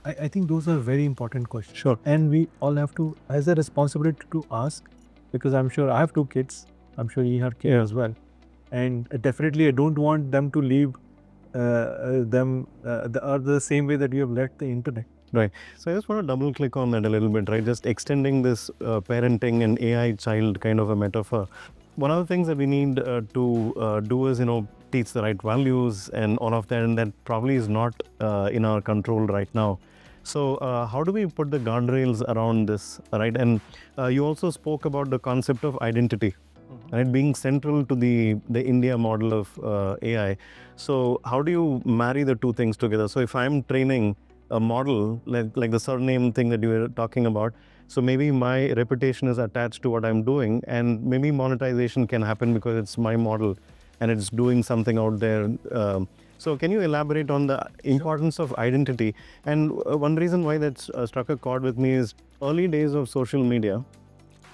I think those are very important questions. Sure. And we all have to, as a responsibility to ask, because I'm sure I have 2 kids. I'm sure you have kids as well. And definitely I don't want them to leave the same way that you have left the internet. Right. So I just want to double click on that a little bit, right? Just extending this parenting and AI child kind of a metaphor. One of the things that we need to do is, teach the right values and all of that, and that probably is not in our control right now. So how do we put the guardrails around this, right? And you also spoke about the concept of identity, right, being central to the India model of AI. So how do you marry the two things together? So if I'm training a model like the surname thing that you were talking about, so maybe my reputation is attached to what I'm doing, and maybe monetization can happen because it's my model and it's doing something out there. So can you elaborate on the importance of identity? And one reason why that's struck a chord with me is early days of social media,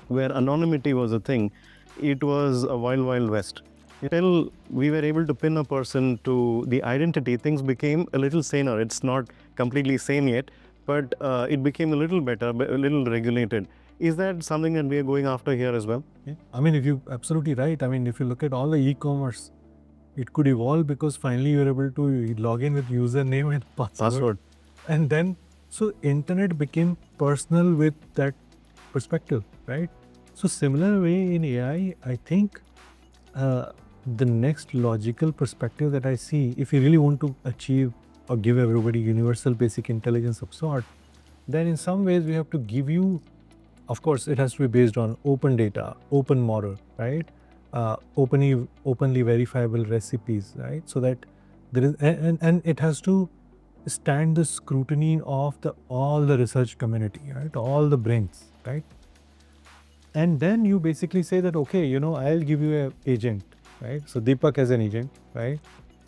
where anonymity was a thing. It was a wild west. Until we were able to pin a person to the identity, things became a little saner. It's not completely sane yet, but it became a little better, a little regulated. Is that something that we are going after here as well? Yeah. If you absolutely right. If you look at all the e-commerce, it could evolve because finally you're able to log in with username and password. And then, so internet became personal with that perspective, right? So similar way in AI, I think the next logical perspective that I see, if you really want to achieve or give everybody universal basic intelligence of sort, then in some ways we have to give you, of course, it has to be based on open data, open model, right? Openly verifiable recipes, right? So that there is, and it has to stand the scrutiny of all the research community, right? All the brains, right? And then you basically say that, okay, I'll give you an agent, right? So Deepak has an agent, right?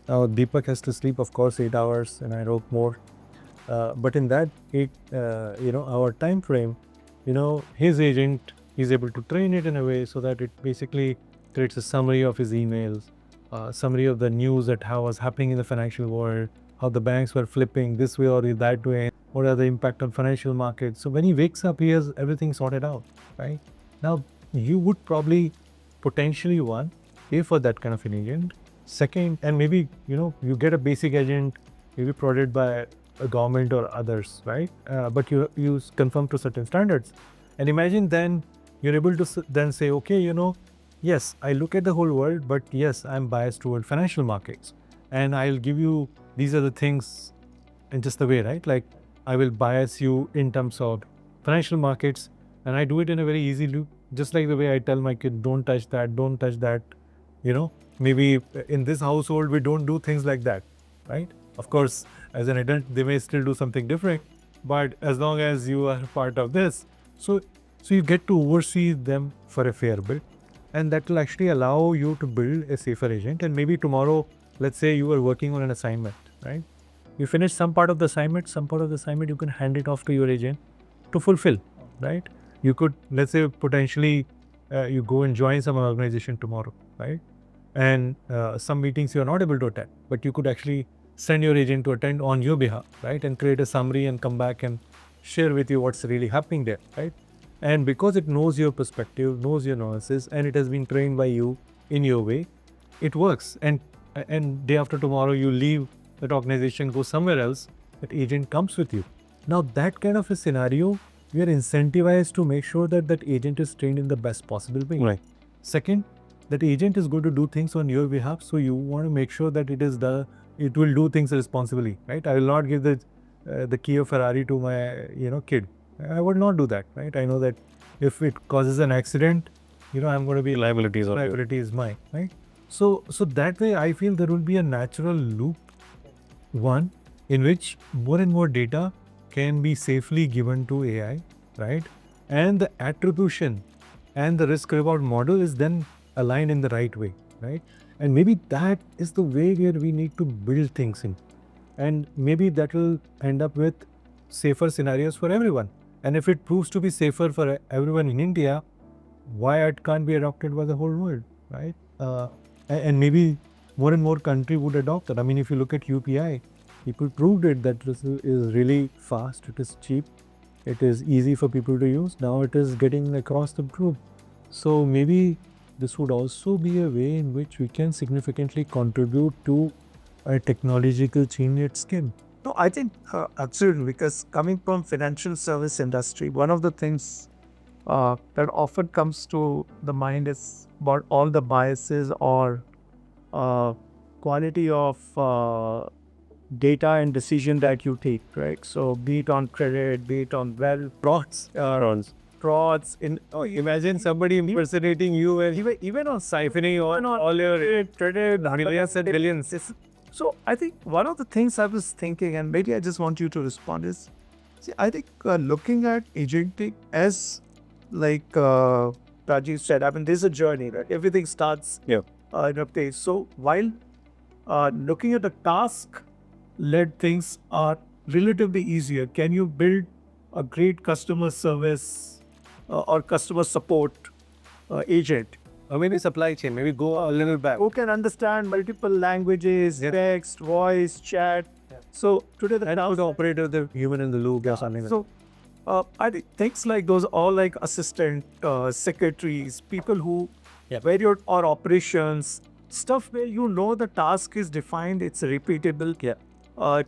Now Deepak has to sleep, of course, 8 hours, and I wrote more. But in that 8-hour time frame, his agent is able to train it in a way so that it basically creates a summary of his emails, summary of the news that how was happening in the financial world, how the banks were flipping this way or that way, what are the impact on financial markets. So when he wakes up, he has everything sorted out, right? Now, you would probably potentially, one, pay for that kind of an agent. Second, and maybe, you get a basic agent, maybe provided by a government or others, right? But you conform to certain standards. And imagine then you're able to then say, okay, yes, I look at the whole world, but yes, I'm biased toward financial markets. And I'll give you, these are the things in just the way, right? Like, I will bias you in terms of financial markets, and I do it in a very easy loop, just like the way I tell my kid, don't touch that, don't touch that. Maybe in this household, we don't do things like that, right? Of course, as an adult, they may still do something different, but as long as you are part of this, so you get to oversee them for a fair bit, and that will actually allow you to build a safer agent. And maybe tomorrow, let's say you are working on an assignment, right? You finish some part of the assignment, you can hand it off to your agent to fulfill, right? You could, let's say, potentially you go and join some organization tomorrow, right? and some meetings you are not able to attend, but you could actually send your agent to attend on your behalf, right? And create a summary and come back and share with you what's really happening there, right? And because it knows your perspective, knows your nuances, and it has been trained by you in your way, it works. And day after tomorrow, you leave that organization, go somewhere else, that agent comes with you. Now, that kind of a scenario, we are incentivized to make sure that that agent is trained in the best possible way. Right. Second, that agent is going to do things on your behalf, so you want to make sure that it will do things responsibly, right? I will not give the key of Ferrari to my kid. I would not do that, right? I know that if it causes an accident, I'm going to be Liabilities are liability is mine, right? So that way, I feel there will be a natural loop, one in which more and more data can be safely given to AI, right? And the attribution and the risk reward model is then aligned in the right way, right? And maybe that is the way where we need to build things in. And maybe that will end up with safer scenarios for everyone. And if it proves to be safer for everyone in India, why it can't be adopted by the whole world, right? And maybe more and more country would adopt it. I mean, if you look at UPI, people proved it that this is really fast, it is cheap, it is easy for people to use. Now it is getting across the globe. So maybe this would also be a way in which we can significantly contribute to a technological change at scale. No, I think absolutely, because coming from financial service industry, one of the things that often comes to the mind is about all the biases or quality of data and decision that you take, right? So be it on credit, be it on wealth, frauds. Imagine somebody impersonating you, and even on siphoning on all your credit, millions and billions. So I think one of the things I was thinking, and maybe I just want you to respond, is, see, I think looking at Agentic as like Rajiv said, I mean, there's a journey, right? Everything starts in a place. So while looking at the task-led things are relatively easier, can you build a great customer service or customer support agent? Or maybe supply chain, maybe go a little back. Who can understand multiple languages, text, voice, chat. So today the operator, the human in the loop or something. So I think things like those, all like assistant, secretaries, people who or operations, stuff where the task is defined, it's repeatable.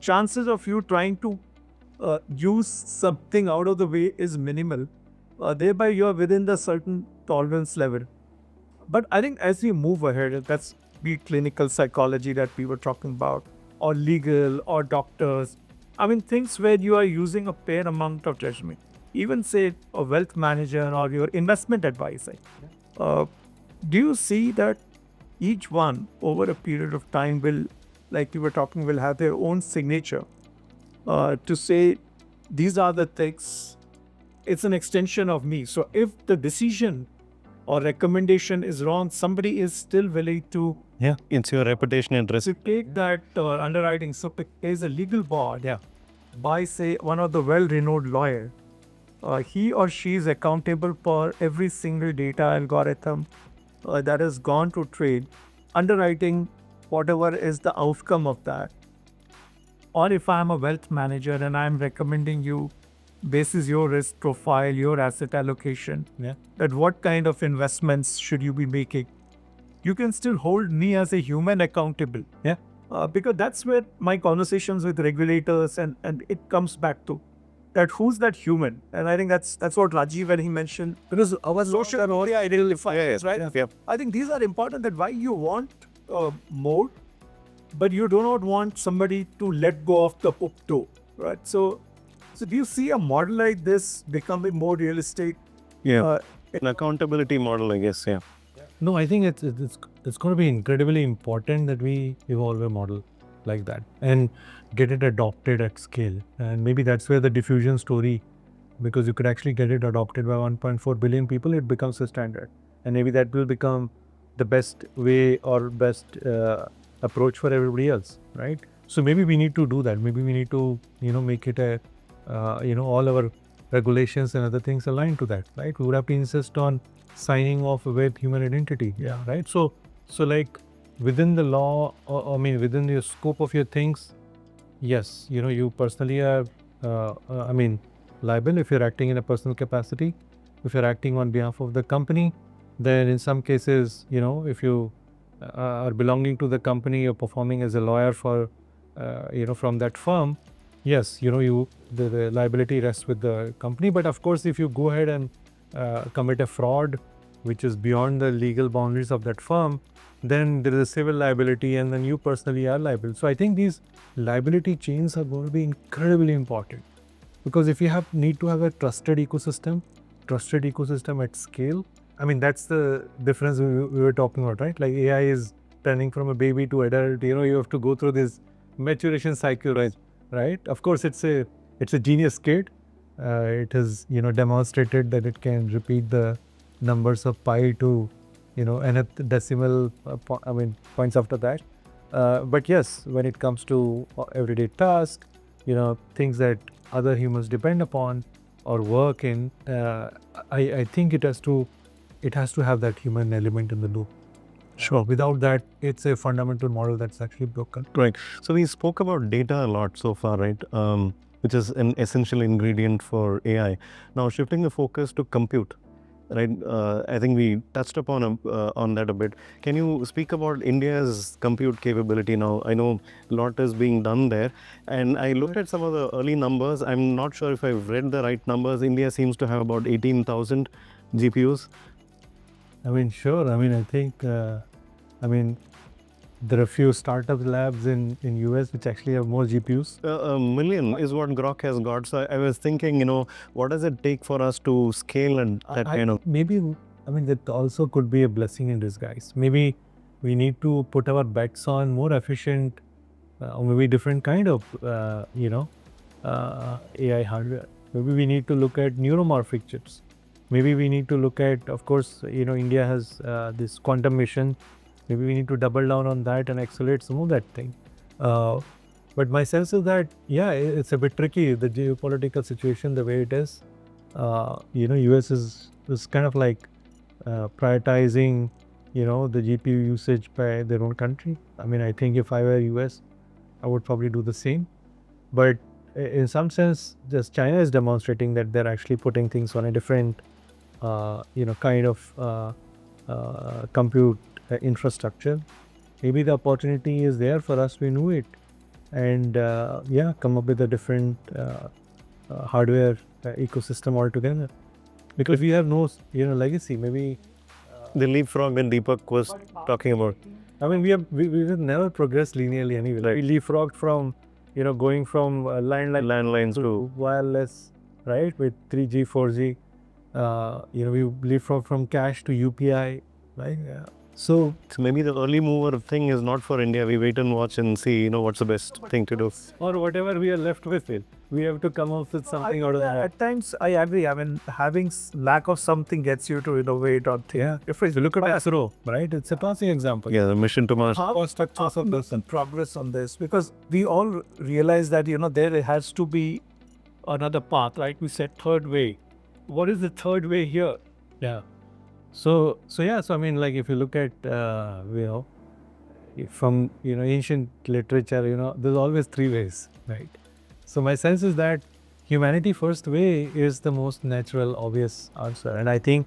Chances of you trying to use something out of the way is minimal. Thereby you are within the certain tolerance level. But I think as we move ahead, that's be it clinical psychology that we were talking about, or legal, or doctors. I mean, things where you are using a fair amount of judgment. Even say a wealth manager or your investment advisor. Do you see that each one over a period of time will, like you were talking, will have their own signature to say, these are the things, it's an extension of me. So if the decision or recommendation is wrong, somebody is still willing to it's your reputation and risk. to take that underwriting. So there's a legal board by, say, one of the well-renowned lawyer. He or she is accountable for every single data algorithm that has gone to trade, underwriting whatever is the outcome of that. Or if I'm a wealth manager and I'm recommending you, basis your risk profile, your asset allocation, that what kind of investments should you be making, you can still hold me as a human accountable. Because that's where my conversations with regulators and it comes back to that, who's that human? And I think that's what Rajiv, when he mentioned, because our social identifiers, right? I think these are important, that why you want more, but you do not want somebody to let go of the hook too, right? So do you see a model like this becoming more realistic? An accountability model, I guess. No, I think it's going to be incredibly important that we evolve a model like that and get it adopted at scale. And maybe that's where the diffusion story, because you could actually get it adopted by 1.4 billion people, it becomes a standard. And maybe that will become the best way or best approach for everybody else, right? So maybe we need to do that. Maybe we need to, make it a, all our regulations and other things aligned to that, right? We would have to insist on signing off with human identity, right? So like within the law, or, I mean, within the scope of your things, yes, you personally are, I mean, liable if you're acting in a personal capacity. If you're acting on behalf of the company, then in some cases, if you are belonging to the company, you're performing as a lawyer for, from that firm, yes, the liability rests with the company. But of course, if you go ahead and commit a fraud, which is beyond the legal boundaries of that firm, then there is a civil liability, and then you personally are liable. So I think these liability chains are going to be incredibly important, because if you need to have a trusted ecosystem at scale, I mean, that's the difference we were talking about, right? Like AI is turning from a baby to adult. You have to go through this maturation cycle, right? Of course, it's a genius kid. It has demonstrated that it can repeat the numbers of pi to nth decimal points after that. But yes, when it comes to everyday tasks, things that other humans depend upon or work in, I think it has to have that human element in the loop. Sure. Without that, it's a fundamental model that's actually broken. Right. So we spoke about data a lot so far, right? Which is an essential ingredient for AI. Now shifting the focus to compute, right? I think we touched upon on that a bit. Can you speak about India's compute capability now? I know a lot is being done there, and I looked at some of the early numbers. I'm not sure if I've read the right numbers. India seems to have about 18,000 GPUs. I mean, sure. I mean, I think, there are a few startup labs in US which actually have more GPUs. A million is what Grok has got. So I was thinking, what does it take for us to scale and that kind of? Maybe, that also could be a blessing in disguise. Maybe we need to put our bets on more efficient, or maybe different kind of, AI hardware. Maybe we need to look at neuromorphic chips. Maybe we need to look at, of course, India has this quantum mission. Maybe we need to double down on that and accelerate some of that thing. But my sense is that, yeah, it's a bit tricky, the geopolitical situation, the way it is. US is kind of like prioritizing, the GPU usage by their own country. I mean, I think if I were US, I would probably do the same. But in some sense, just China is demonstrating that they're actually putting things on a different, kind of compute infrastructure. Maybe the opportunity is there for us to innovate and come up with a different hardware ecosystem altogether. Because we have no legacy. Maybe The leapfrog that Deepak was talking about. I mean, we have never progressed linearly anyway. Right. We leapfrogged from going from Landlines to wireless, right, with 3G, 4G. We leapfrogged from cash to UPI, right? Yeah. So maybe the early mover thing is not for India. We wait and watch and see, what's the best thing to do. or whatever we are left with it, we have to come up with something out of that. At times, I agree. I mean, having lack of something gets you to innovate or think. Yeah. If you look at ISRO, right, it's a passing example. Yeah, the mission to Mars. How Structures of this and progress on this, because we all realize that there has to be another path, right? We said third way. What is the third way here? yeah. So I mean, like if you look at from ancient literature, there's always three ways, right? So my sense is that humanity first way is the most natural, obvious answer, and I think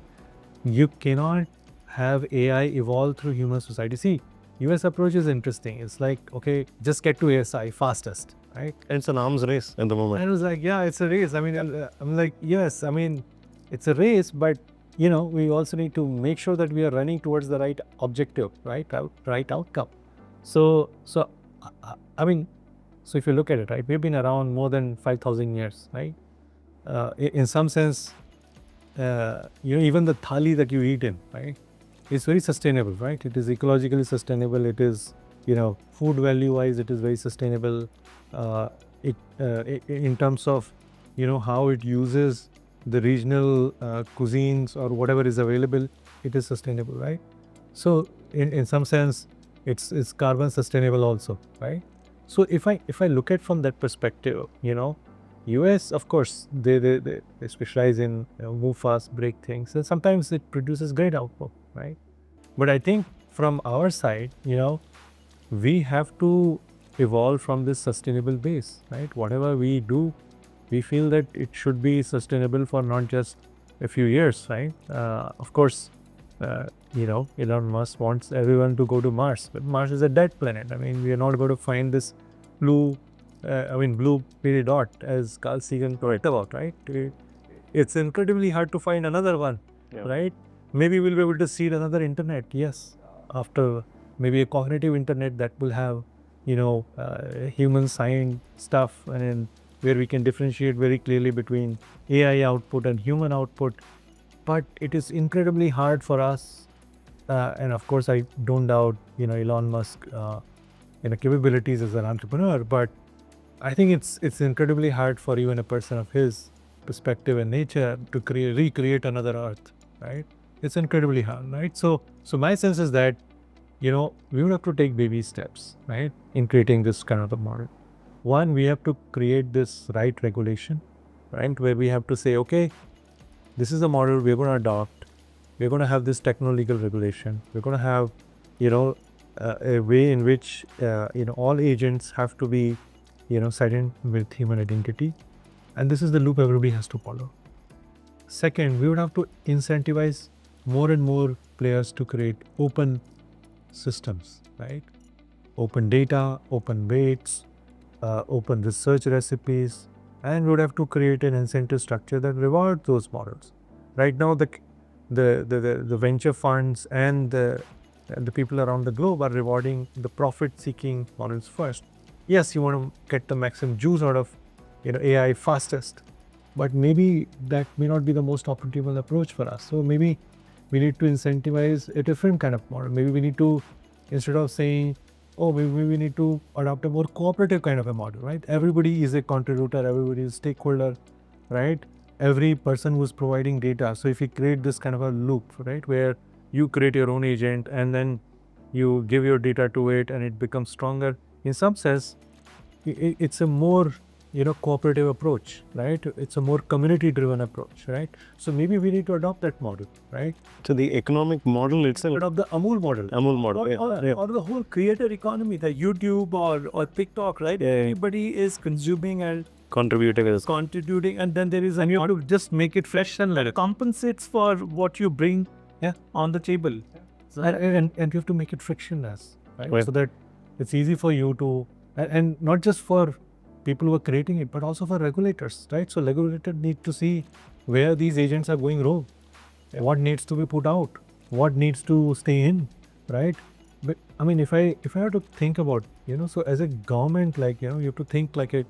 you cannot have AI evolve through human society. See, US approach is interesting. It's like, okay, just get to ASI fastest, right? And it's an arms race at the moment. And I was like, yeah, it's a race. I mean, I'm like, yes, I mean, it's a race, but we also need to make sure that we are running towards the right objective, right outcome. So I mean, so if you look at it, right, we've been around more than 5,000 years, right? In some sense, even the thali that you eat in, right, is very sustainable, right? It is ecologically sustainable. It is, food value wise, it is very sustainable. In terms of, how it uses the regional cuisines or whatever is available, it is sustainable, right? So in some sense, it's carbon sustainable also, right? So if I look at from that perspective, US, of course, they specialize in move fast, break things, and sometimes it produces great output, right? But I think from our side, we have to evolve from this sustainable base, right? Whatever we do, we feel that it should be sustainable for not just a few years, right? Of course, Elon Musk wants everyone to go to Mars, but Mars is a dead planet. I mean, we are not going to find this blue peridot, as Carl Sagan talked about, right? It's incredibly hard to find another one, right? Maybe we'll be able to see another internet, yes, after maybe a cognitive internet that will have, human science stuff, and where we can differentiate very clearly between AI output and human output. But it is incredibly hard for us, and of course, I don't doubt, Elon Musk, capabilities as an entrepreneur, but I think it's incredibly hard for even a person of his perspective and nature to recreate another Earth, right? It's incredibly hard, right? So my sense is that, we would have to take baby steps, right, in creating this kind of a model. One, we have to create this right regulation, right, where we have to say, okay, this is a model we're going to adopt. We're going to have this techno-legal regulation. We're going to have, a way in which, all agents have to be, silent with human identity. And this is the loop everybody has to follow. Second, we would have to incentivize more and more players to create open systems, right? Open data, open weights, open research recipes, and we would have to create an incentive structure that rewards those models. Right now, the venture funds and the people around the globe are rewarding the profit-seeking models first. Yes, you want to get the maximum juice out of AI fastest, but maybe that may not be the most optimal approach for us. So maybe we need to incentivize a different kind of model. Maybe we need to, instead of saying, oh, maybe we need to adopt a more cooperative kind of a model, right? Everybody is a contributor, everybody is a stakeholder, right? Every person who's providing data. So if you create this kind of a loop, right, where you create your own agent and then you give your data to it and it becomes stronger, in some sense, it's a more cooperative approach, right? It's a more community-driven approach, right? So maybe we need to adopt that model, right? So the economic model itself. Adopt the Amul model. Amul model, or the whole creator economy, the YouTube or TikTok, right? Everybody is consuming and contributing, and then there is and you have to just make it fresh and let it compensates for what you bring on the table. So, and you have to make it frictionless, right? So that it's easy for you to, and not just for people who are creating it, but also for regulators, right? So regulators need to see where these agents are going wrong, what needs to be put out, what needs to stay in, right? But I mean, if I have to think about, so as a government, like, you have to think like a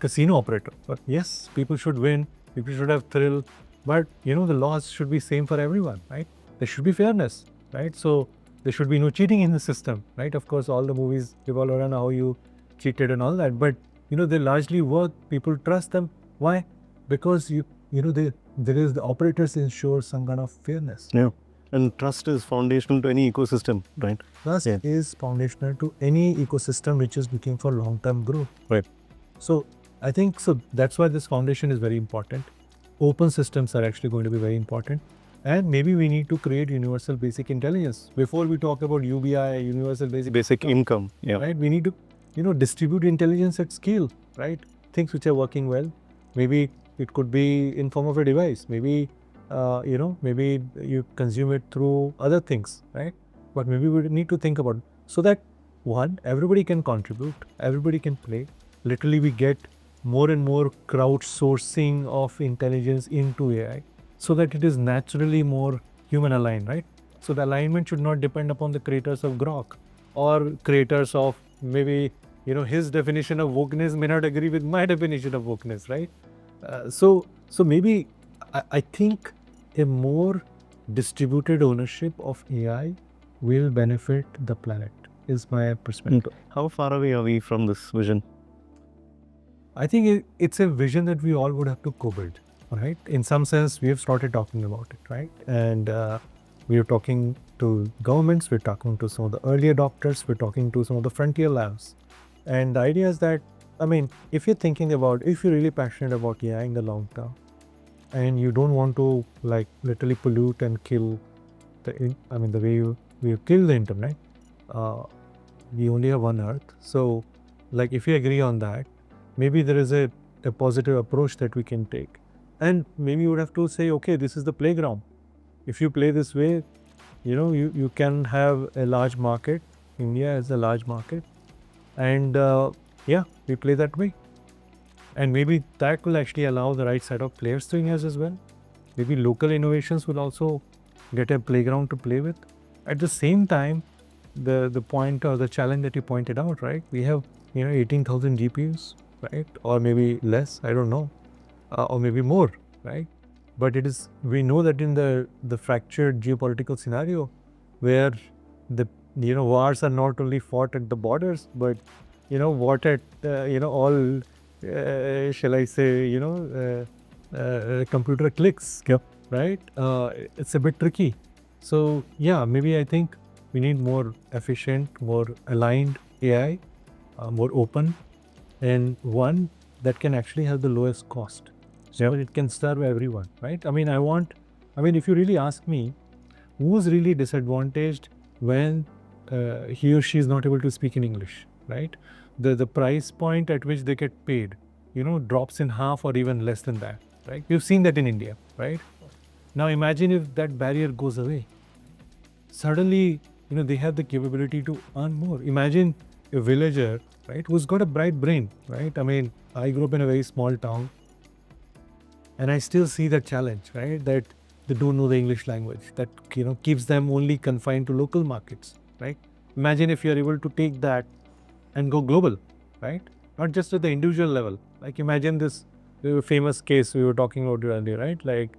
casino operator. But yes, people should win, people should have thrill, but the laws should be same for everyone, right? There should be fairness, right? So there should be no cheating in the system, right? Of course, all the movies revolve around how you cheated and all that, but they largely work. People trust them. Why? Because there is the operators ensure some kind of fairness. Yeah, and trust is foundational to any ecosystem, right? Trust is foundational to any ecosystem which is looking for long-term growth. Right. So I think that's why this foundation is very important. Open systems are actually going to be very important. And maybe we need to create universal basic intelligence. Before we talk about UBI, universal basic income, right? We need to, distribute intelligence at scale, right? Things which are working well. Maybe it could be in form of a device. Maybe, maybe you consume it through other things, right? But maybe we need to think about so that one, everybody can contribute, everybody can play. Literally, we get more and more crowdsourcing of intelligence into AI, so that it is naturally more human aligned, right? So the alignment should not depend upon the creators of Grok or creators of maybe, his definition of wokeness may not agree with my definition of wokeness, right? So maybe I think a more distributed ownership of AI will benefit the planet, is my perspective. How far away are we from this vision? I think it's a vision that we all would have to co-build. Right. In some sense, we have started talking about it, right? And we are talking to governments, we're talking to some of the early adopters, we're talking to some of the frontier labs. And the idea is that, I mean, if you're really passionate about AI in the long term, and you don't want to like literally pollute and kill the way we've killed the internet. We only have one Earth. So, like, if we agree on that, maybe there is a positive approach that we can take. And maybe you would have to say, okay, this is the playground. If you play this way, you can have a large market. India is a large market. And we play that way. And maybe that will actually allow the right set of players to emerge as well. Maybe local innovations will also get a playground to play with. At the same time, the point or the challenge that you pointed out, right? We have 18,000 GPUs, right? Or maybe less, I don't know, or maybe more, right? But we know that in the fractured geopolitical scenario, where the wars are not only fought at the borders, but what at all shall I say computer clicks. Yep. Right? It's a bit tricky. So yeah, maybe I think we need more efficient, more aligned AI, more open, and one that can actually have the lowest cost. So it can serve everyone, right? I mean, if you really ask me, who's really disadvantaged when he or she is not able to speak in English, right? The price point at which they get paid, drops in half or even less than that, right? We've seen that in India, right? Now imagine if that barrier goes away. Suddenly, they have the capability to earn more. Imagine a villager, right, who's got a bright brain, right? I mean, I grew up in a very small town, and I still see that challenge, right? That they don't know the English language, that keeps them only confined to local markets, right? Imagine if you're able to take that and go global, right? Not just at the individual level. Like imagine this famous case we were talking about earlier, right? Like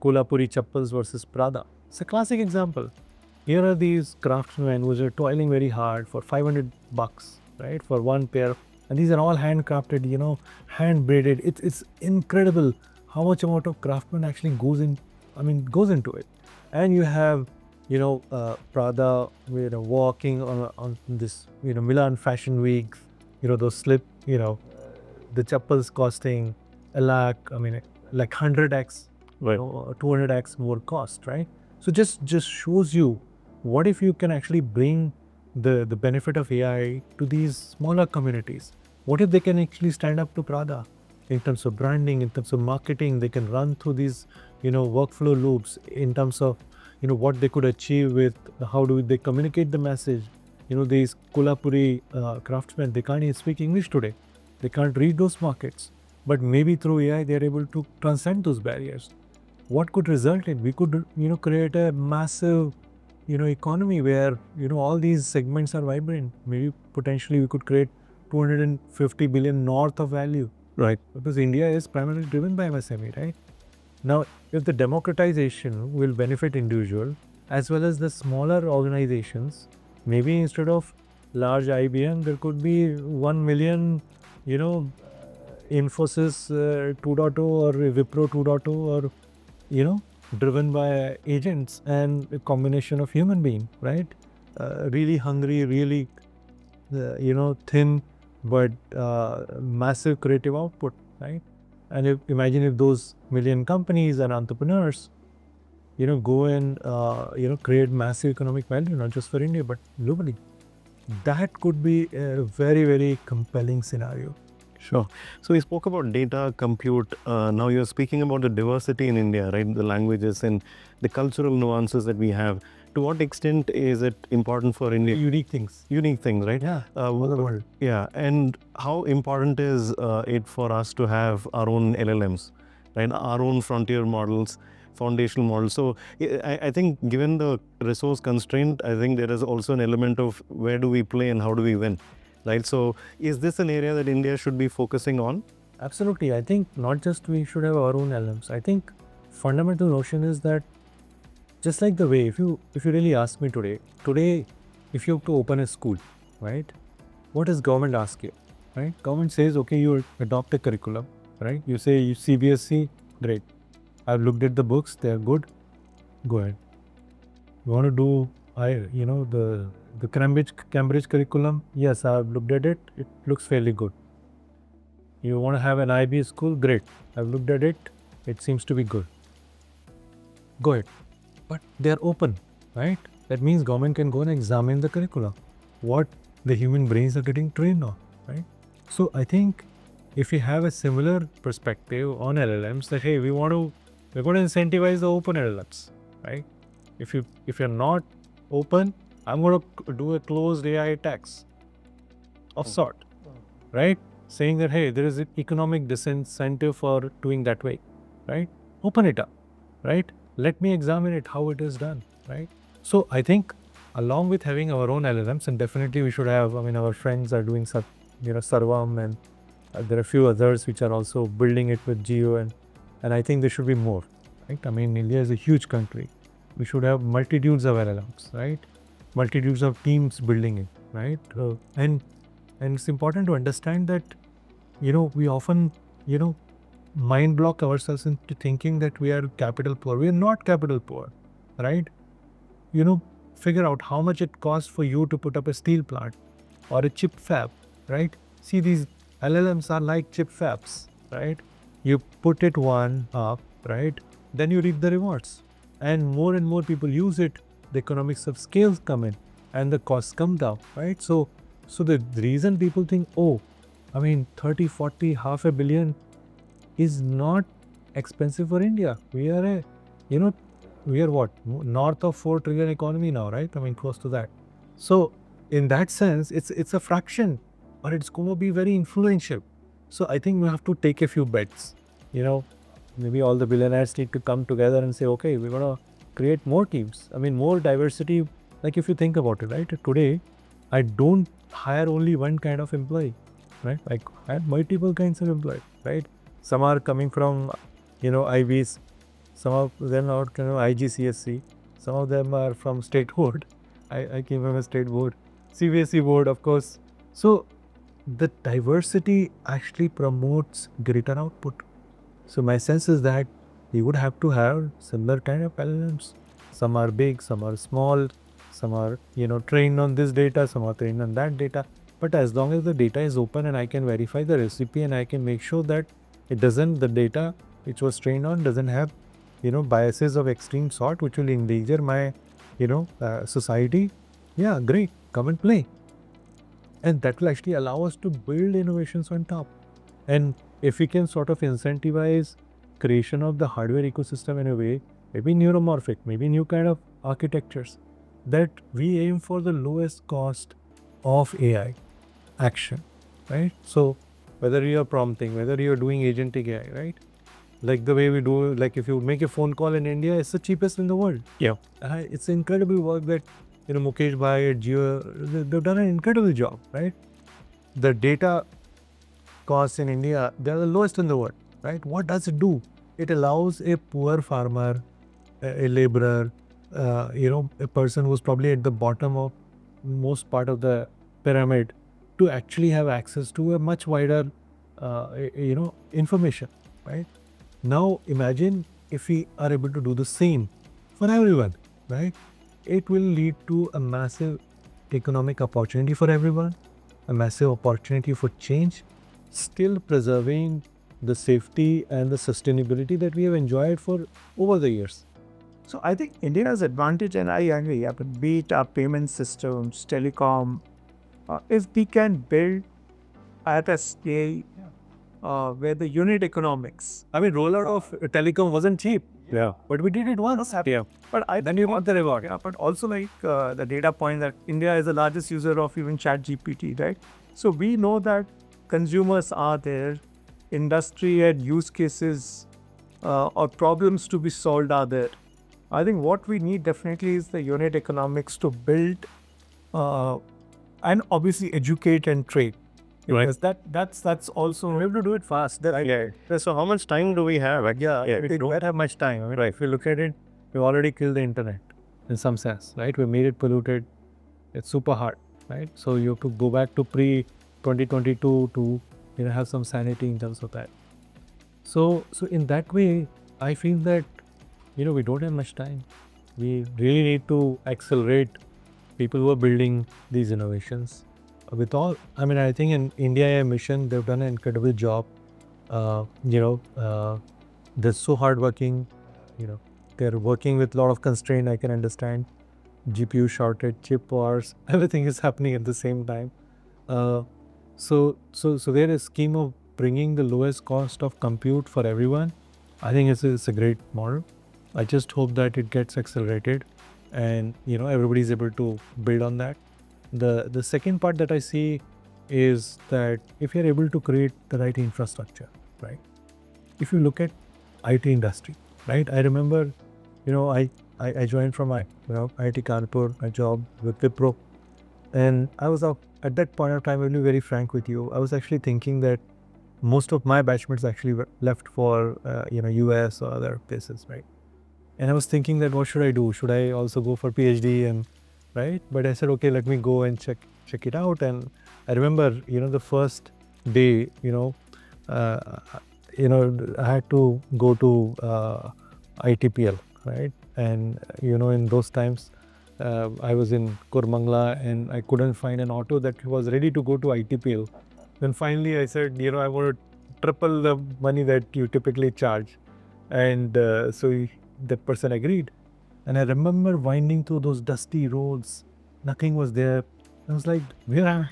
Kolhapuri chappals versus Prada. It's a classic example. Here are these craftsmen who are toiling very hard for $500, right, for one pair, and these are all handcrafted, hand braided. It's incredible how much amount of craftsman actually goes into it. And you have Prada, walking on this Milan Fashion Week, those the chappals costing a lakh. I mean, like 100x, Right. 200x more cost, right? So just shows you, what if you can actually bring the benefit of AI to these smaller communities? What if they can actually stand up to Prada in terms of branding, in terms of marketing? They can run through these workflow loops in terms of what they could achieve with how do they communicate the message. These Kolhapuri craftsmen, they can't even speak English today. They can't read those markets. But maybe through AI, they're able to transcend those barriers. What could result in? We could, create a massive, economy where, all these segments are vibrant. Maybe potentially we could create 250 billion north of value. Right. Because India is primarily driven by MSME, right? Now, if the democratization will benefit individual as well as the smaller organizations, maybe instead of large IBM, there could be 1 million, Infosys 2.0 or Wipro 2.0, or driven by agents and a combination of human being, right? Really hungry, really thin, but massive creative output, right? And imagine if those million companies and entrepreneurs go and create massive economic value, not just for India but globally. That could be a very, very compelling scenario. Sure. So we spoke about data, compute. Now you're speaking about the diversity in India, right? The languages and the cultural nuances that we have. To what extent is it important for India? Unique things. Unique things, right? Yeah. For the world. Yeah. And how important is it for us to have our own LLMs, right? Our own frontier models, foundational models. So I think given the resource constraint, I think there is also an element of where do we play and how do we win? Right. So is this an area that India should be focusing on? Absolutely. I think not just we should have our own LLMs. I think fundamental notion is that, just like the way, if you really ask me today, if you have to open a school, right? What does government ask you? Right? Government says, okay, you adopt a curriculum, right? You say you CBSE, great. I've looked at the books, they're good. Go ahead. You want to do the Cambridge curriculum? Yes, I've looked at it. It looks fairly good. You want to have an IB school? Great. I've looked at it. It seems to be good. Go ahead. But they're open, right? that means government can go and examine the curricula, what the human brains are getting trained on, right? So I think if we have a similar perspective on LLMs, that hey, we're going to incentivize the open LLMs, right? If you're not open, I'm going to do a closed AI tax of sort, right? Saying that hey, there is an economic disincentive for doing that way, right? Open it up, right? Let me examine it how it is done, right? So I think along with having our own LLMs, and definitely we should have, I mean, our friends are doing some, Sarvam, and there are a few others which are also building it with Geo, and I think there should be more, right? I mean, India is a huge country. We should have multitudes of LLMs, right? Multitudes of teams building it, right? And it's important to understand that, we often, mind block ourselves into thinking that we are capital poor. We are not capital poor, right? Figure out how much it costs for you to put up a steel plant or a chip fab, right? See, these LLMs are like chip fabs, right? You put it one up, right? Then you reap the rewards. And more people use it, the economics of scales come in and the costs come down, right? So the reason people think, oh, I mean, 30, 40, half a billion is not expensive for India. We are what? North of 4 trillion economy now, right? I mean, close to that. So in that sense, it's a fraction, but it's going to be very influential. So I think we have to take a few bets. Maybe all the billionaires need to come together and say, okay, we're going to create more teams. I mean, more diversity. Like if you think about it, right? Today, I don't hire only one kind of employee, right? I hire multiple kinds of employees, right? Some are coming from, IBs. Some of them are, IGCSC. Some of them are from state board. I came from a state board. CBSE board, of course. So the diversity actually promotes greater output. So my sense is that we would have to have similar kind of LLMs. Some are big, some are small, some are, trained on this data, some are trained on that data. But as long as the data is open and I can verify the recipe and I can make sure that the data which was trained on doesn't have, biases of extreme sort which will endanger my, society. Yeah, great, come and play. And that will actually allow us to build innovations on top. And if we can sort of incentivize creation of the hardware ecosystem in a way, maybe neuromorphic, maybe new kind of architectures, that we aim for the lowest cost of AI action, right? So whether you're prompting, whether you're doing agentic AI, right? Like the way we do, like if you make a phone call in India, it's the cheapest in the world. Yeah. It's incredible work that, Mukesh Bhai at Jio, they've done an incredible job, right? The data costs in India, they're the lowest in the world, right? What does it do? It allows a poor farmer, a laborer, a person who's probably at the bottom of most part of the pyramid to actually have access to a much wider, information, right? Now imagine if we are able to do the same for everyone, right? It will lead to a massive economic opportunity for everyone, a massive opportunity for change, still preserving the safety and the sustainability that we have enjoyed for over the years. So I think India's advantage, and I agree, be it our payment systems, telecom, if we can build at a scale where the unit economics. I mean, rollout of telecom wasn't cheap. Yeah. But we did it once. Yeah. But Then you got the reward. Yeah, but also like the data point that India is the largest user of even ChatGPT, right? So we know that consumers are there, industry and use cases or problems to be solved are there. I think what we need definitely is the unit economics to build and obviously educate and trade. Because that's also, We have to do it fast. Yeah. So how much time do we have? We don't have much time. I mean, if you look at it, we've already killed the internet in some sense, right? We made it polluted. It's super hard, right? So you have to go back to pre-2022 to have some sanity in terms of that. So in that way, I feel that we don't have much time. We really need to accelerate people who are building these innovations. With all, I mean, I think in India AI mission, they've done an incredible job. They're so hardworking. They're working with a lot of constraint. I can understand, GPU shortage, chip wars, everything is happening at the same time. So there is scheme of bringing the lowest cost of compute for everyone. I think it's a great model. I just hope that it gets accelerated, and everybody's able to build on that. The second part that I see is that if you're able to create the right infrastructure, right? If you look at IT industry, right? I remember, I joined from IIT Kanpur, my job with Wipro, and I was at that point of time. I'll be very frank with you. I was actually thinking that most of my batchmates actually were left for US or other places, right? And I was thinking that what should I do? Should I also go for PhD and right? But I said, okay, let me go and check it out. And I remember, the first day, uh, I had to go to ITPL, right? And in those times, I was in Kurmangla and I couldn't find an auto that was ready to go to ITPL. Then finally, I said, I want to triple the money that you typically charge, and so that person agreed. And I remember winding through those dusty roads. Nothing was there. I was like, where am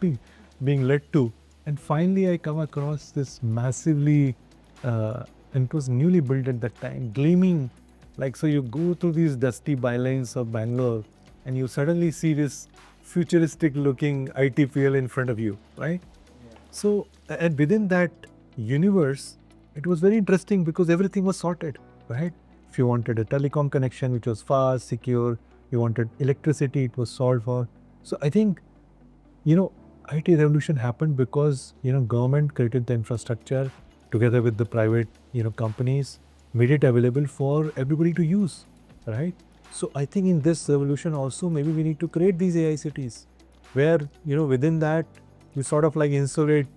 I being led to? And finally, I come across this massively, and it was newly built at that time, gleaming. Like, so you go through these dusty bylanes of Bangalore and you suddenly see this futuristic looking ITPL in front of you, right? Yeah. So, and within that universe, it was very interesting because everything was sorted, right? If you wanted a telecom connection which was fast, secure, you wanted electricity, it was solved for. So I think, IT revolution happened because, government created the infrastructure together with the private, companies, made it available for everybody to use, right? So I think in this revolution also, maybe we need to create these AI cities where, within that, you sort of like insulate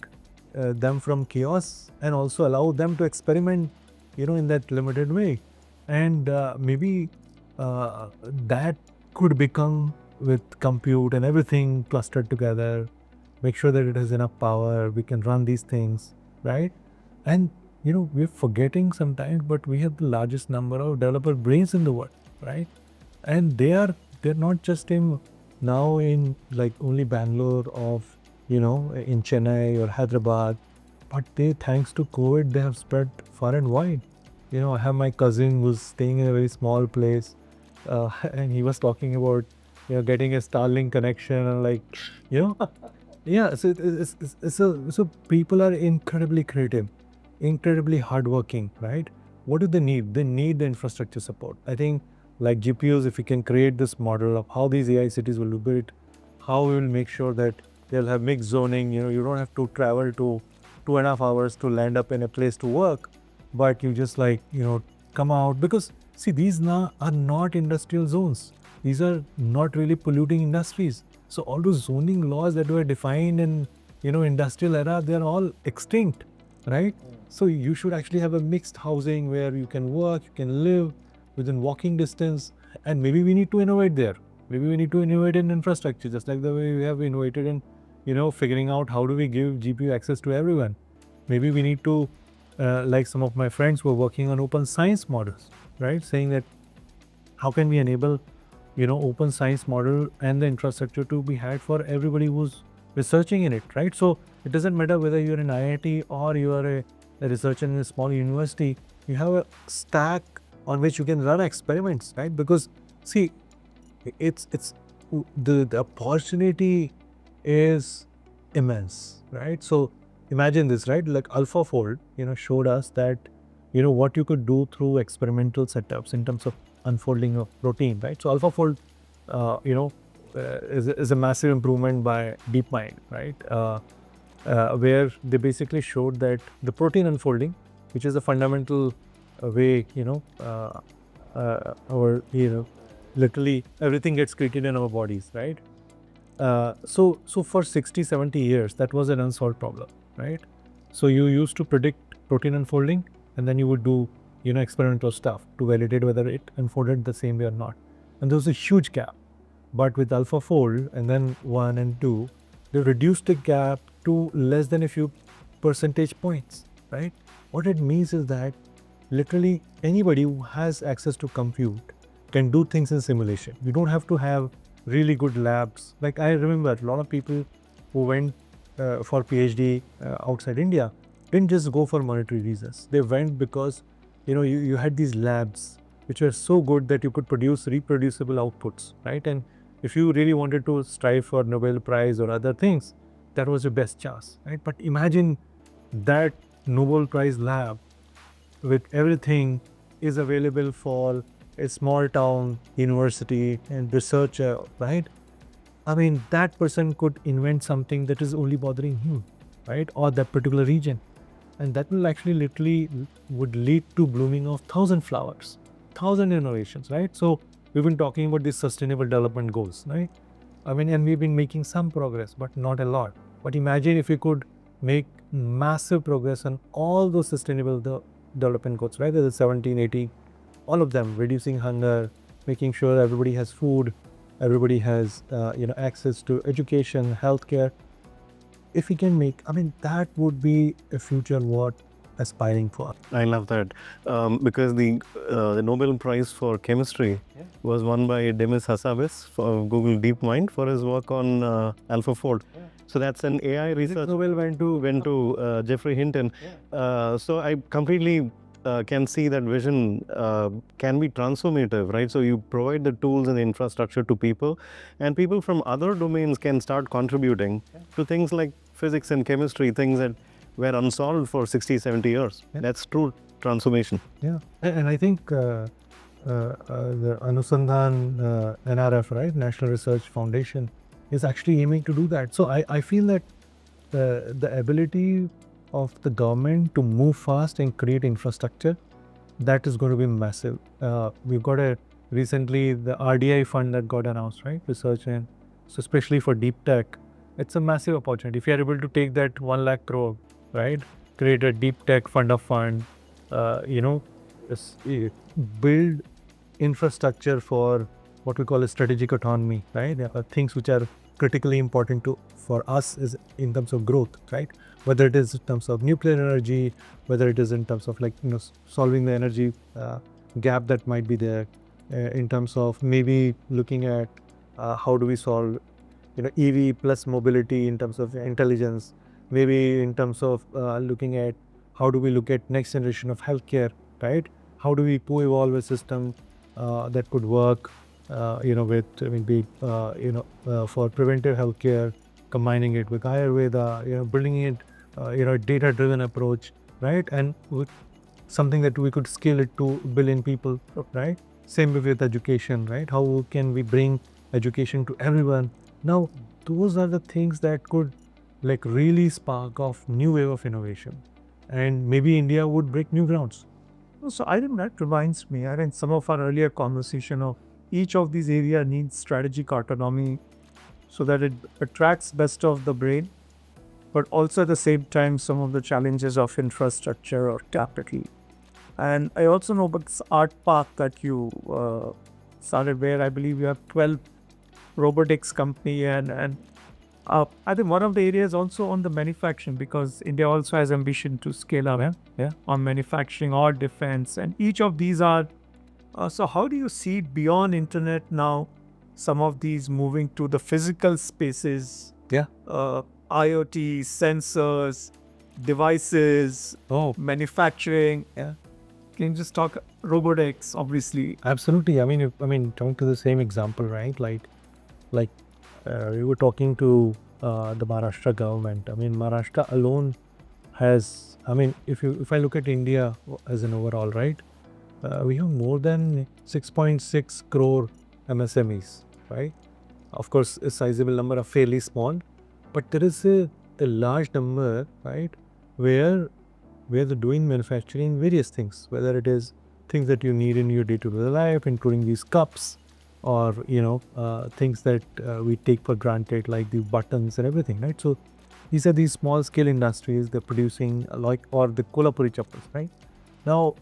them from chaos and also allow them to experiment, in that limited way. And maybe that could become with compute and everything clustered together, make sure that it has enough power, we can run these things, right? And we're forgetting sometimes, but we have the largest number of developer brains in the world, right? And they're not just now in like only Bangalore of in Chennai or Hyderabad, but thanks to COVID they have spread far and wide. I have my cousin who's staying in a very small place, and he was talking about getting a Starlink connection and like yeah. So so people are incredibly creative, incredibly hardworking, right? What do they need? They need the infrastructure support. I think like GPUs, if we can create this model of how these AI cities will be built, how we will make sure that they'll have mixed zoning. You don't have to travel to 2.5 hours to land up in a place to work, but you just like come out, because see, these now are not industrial zones. These are not really polluting industries. So all those zoning laws that were defined in industrial era, they're all extinct, right? So you should actually have a mixed housing where you can work, you can live within walking distance, and maybe we need to innovate there. Maybe we need to innovate in infrastructure, just like the way we have innovated in figuring out how do we give GPU access to everyone. Maybe we need to like some of my friends were working on open science models, right? Saying that how can we enable open science model and the infrastructure to be had for everybody who's researching in it, right? So it doesn't matter whether you're in IIT or you are a researcher in a small university, you have a stack on which you can run experiments, right? Because see, it's the opportunity is immense, right? So imagine this, right? Like AlphaFold, showed us that what you could do through experimental setups in terms of unfolding of protein, right? So AlphaFold, is a massive improvement by DeepMind, right? Where they basically showed that the protein unfolding, which is a fundamental way, our literally everything gets created in our bodies, right? So for 60, 70 years, that was an unsolved problem, right? So you used to predict protein unfolding, and then you would do experimental stuff to validate whether it unfolded the same way or not. And there was a huge gap. But with AlphaFold and then 1 and 2, they reduced the gap to less than a few percentage points, right? What it means is that literally anybody who has access to compute can do things in simulation. You don't have to have really good labs. Like I remember a lot of people who went for PhD outside India didn't just go for monetary reasons. They went because you had these labs which were so good that you could produce reproducible outputs, right? And if you really wanted to strive for Nobel Prize or other things, that was your best chance, right? But imagine that Nobel Prize lab with everything is available for a small town university and researcher, right? I mean, that person could invent something that is only bothering him, right? Or that particular region. And that will actually literally would lead to blooming of 1,000 flowers, 1,000 innovations, right? So we've been talking about these sustainable development goals, right? I mean, and we've been making some progress, but not a lot. But imagine if we could make massive progress on all those sustainable development goals, right? There's 17, 18, all of them, reducing hunger, making sure everybody has food, everybody has access to education, healthcare. If we can make, I mean, that would be a future worth aspiring for. I love that because the Nobel Prize for Chemistry was won by Demis Hassabis for Google DeepMind for his work on AlphaFold. So that's an AI research. Nobel went to Jeffrey Hinton. So I completely can see that vision can be transformative, right? So you provide the tools and the infrastructure to people, and people from other domains can start contributing to things like physics and chemistry, things that were unsolved for 60, 70 years. That's true transformation. Yeah, and I think the Anusandhan NRF, right, National Research Foundation, is actually aiming to do that. So I feel that the ability of the government to move fast and create infrastructure, that is going to be massive. We've got recently the RDI fund that got announced, right, research and so especially for deep tech, it's a massive opportunity. If you are able to take that 1 lakh crore, right, create a deep tech fund of fund, build infrastructure for what we call a strategic autonomy, right? There are things which are critically important for us is in terms of growth, right? Whether it is in terms of nuclear energy, whether it is in terms of solving the energy gap that might be there, in terms of maybe looking at how do we solve EV plus mobility in terms of intelligence, maybe in terms of looking at how do we look at next generation of healthcare, right? How do we co-evolve a system that could work, for preventive healthcare, combining it with Ayurveda, building it, data-driven approach, right? And with something that we could scale it to 1 billion people, right? Same with education, right? How can we bring education to everyone? Now, those are the things that could really spark off new wave of innovation, and maybe India would break new grounds. So I think that reminds me, I think some of our earlier conversation of each of these areas needs strategic autonomy so that it attracts best of the brain, but also at the same time some of the challenges of infrastructure or capital. And I also know about this ARTPARK that you started, where I believe you have 12 robotics company, and I think one of the areas also on the manufacturing, because India also has ambition to scale up on manufacturing or defense, and each of these are. So how do you see it beyond internet now? Some of these moving to the physical spaces. IoT, sensors, devices, manufacturing. Can you just talk robotics, obviously? Absolutely. I mean, talking to the same example, right? Like we were talking to the Maharashtra government. I mean, Maharashtra alone has, I mean, if I look at India as an overall, right, we have more than 6.6 crore MSMEs, right? Of course, a sizable number are fairly small, but there is a large number, right, where they're doing manufacturing various things, whether it is things that you need in your day-to-day life, including these cups, or things that we take for granted, like the buttons and everything, right? So these are these small-scale industries. They're producing or the Kolhapuri chappals, right? Now,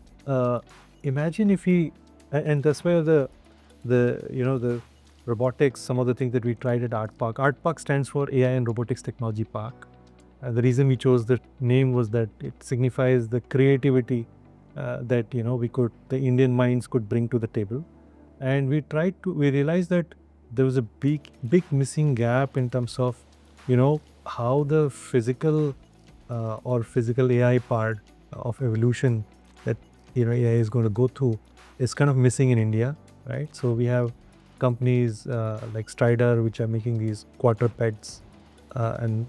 imagine if and that's where the robotics, some of the things that we tried at ARTPARK. ARTPARK stands for AI and Robotics Technology Park. The reason we chose the name was that it signifies the creativity that the Indian minds could bring to the table. And we realized that there was a big missing gap in terms of, how the physical or physical AI part of evolution that, AI is going to go through is kind of missing in India, right? So we have companies like Strider, which are making these quadrupeds, and,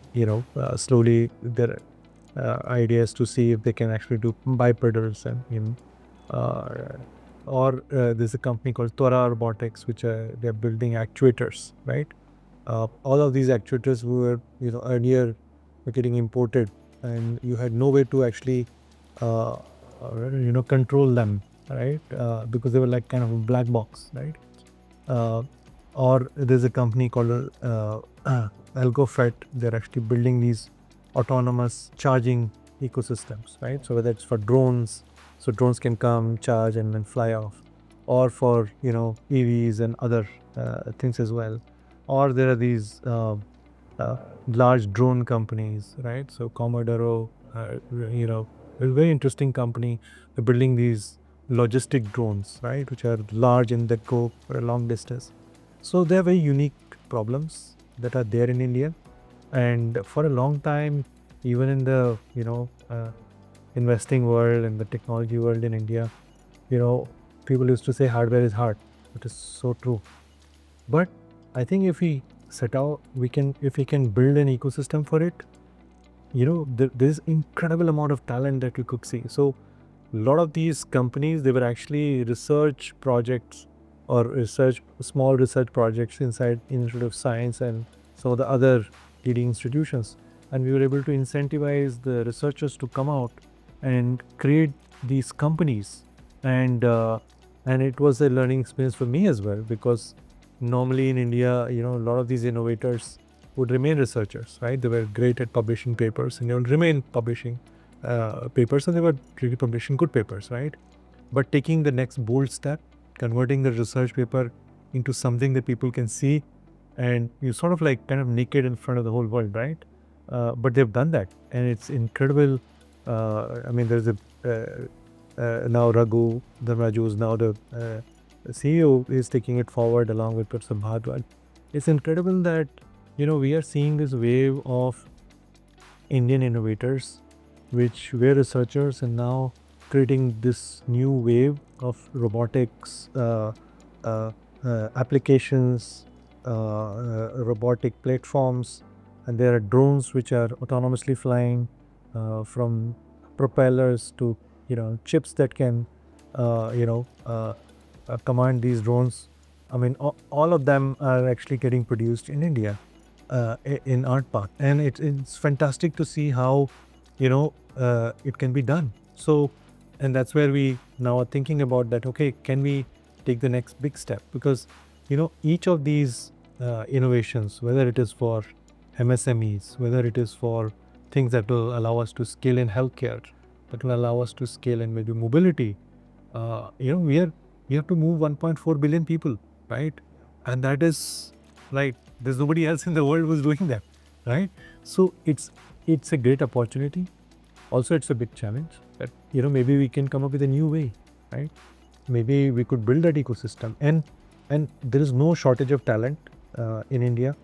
slowly their idea is to see if they can actually do bipedals and, or there's a company called Tora Robotics, which they're building actuators, right? All of these actuators were, earlier were getting imported, and you had no way to actually, control them, right? Because they were like kind of a black box, right? Or there's a company called AlgoFet. They're actually building these autonomous charging ecosystems, right? So whether it's for drones, so drones can come, charge, and then fly off, or for EVs and other things as well. Or there are these large drone companies, right? So Commodoro, a very interesting company. They're building these logistic drones, right, which are large and that go for a long distance. So they are very unique problems that are there in India, and for a long time, even in the investing world and the technology world in India, people used to say hardware is hard. It is so true. But I think if we if we can build an ecosystem for it, there's incredible amount of talent that we could see. So a lot of these companies, they were actually research projects or small research projects inside Institute of Science and some of the other leading institutions. And we were able to incentivize the researchers to come out and create these companies. And it was a learning experience for me as well, because normally in India, a lot of these innovators would remain researchers, right? They were great at publishing papers and they would remain publishing papers, and they were really publishing good papers, right? But taking the next bold step, converting the research paper into something that people can see, and you sort of like kind of naked in front of the whole world, right? But they've done that, and it's incredible. I mean, there's a now Raju is now the CEO, is taking it forward along with Professor Bhadwaj. It's incredible that we are seeing this wave of Indian innovators, which were researchers, and now creating this new wave of robotics applications, robotic platforms, and there are drones which are autonomously flying, from propellers to chips that can command these drones. I mean, all of them are actually getting produced in India, in ARTPARK, and it's fantastic to see how it can be done. So, and that's where we now are thinking about that. Okay, can we take the next big step? Because each of these innovations, whether it is for MSMEs, whether it is for things that will allow us to scale in healthcare, that will allow us to scale in maybe mobility, we have to move 1.4 billion people, right? And that is like there's nobody else in the world who's doing that, right? So it's a great opportunity. Also, it's a big challenge that maybe we can come up with a new way, right? Maybe we could build that ecosystem, and there is no shortage of talent in India.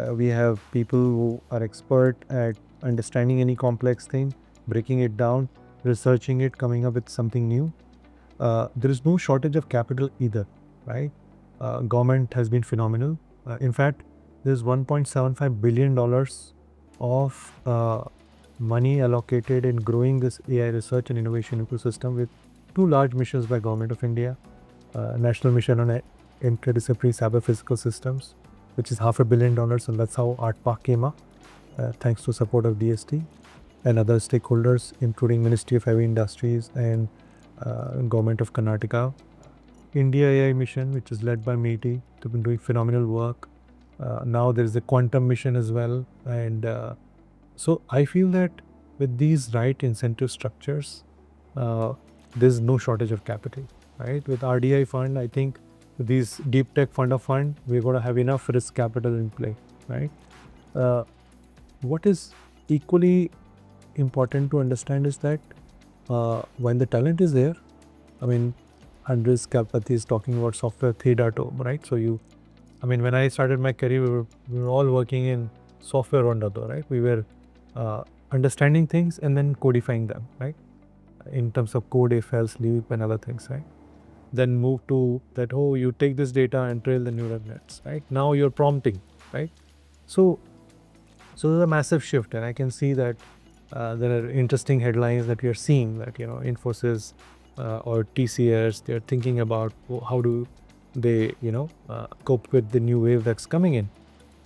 We have people who are expert at understanding any complex thing, breaking it down, researching it, coming up with something new. There is no shortage of capital either, right? Government has been phenomenal. In fact, there's $1.75 billion of money allocated in growing this AI research and innovation ecosystem, with two large missions by Government of India. National Mission on Interdisciplinary Cyber Physical Systems, which is $500 million, and that's how ARTPARK came up, thanks to support of DST and other stakeholders, including Ministry of Heavy Industries and Government of Karnataka. India AI mission, which is led by METI, they've been doing phenomenal work. Now there is a quantum mission as well, and so I feel that with these right incentive structures, there's no shortage of capital, right? With RDI fund, I think with these deep tech fund of fund, we're going to have enough risk capital in play, right? What is equally important to understand is that when the talent is there, I mean, Andres Kalpathy is talking about software 3.0, right? So when I started my career, we were all working in software 1.0, right? We were understanding things and then codifying them, right? In terms of code, if, else, loop, and other things, right? Then move to that, oh, you take this data and trail the neural nets, right? Now you're prompting, right? So there's a massive shift, and I can see that there are interesting headlines that we are seeing that, Infosys or TCS, they're thinking about how do they, cope with the new wave that's coming in.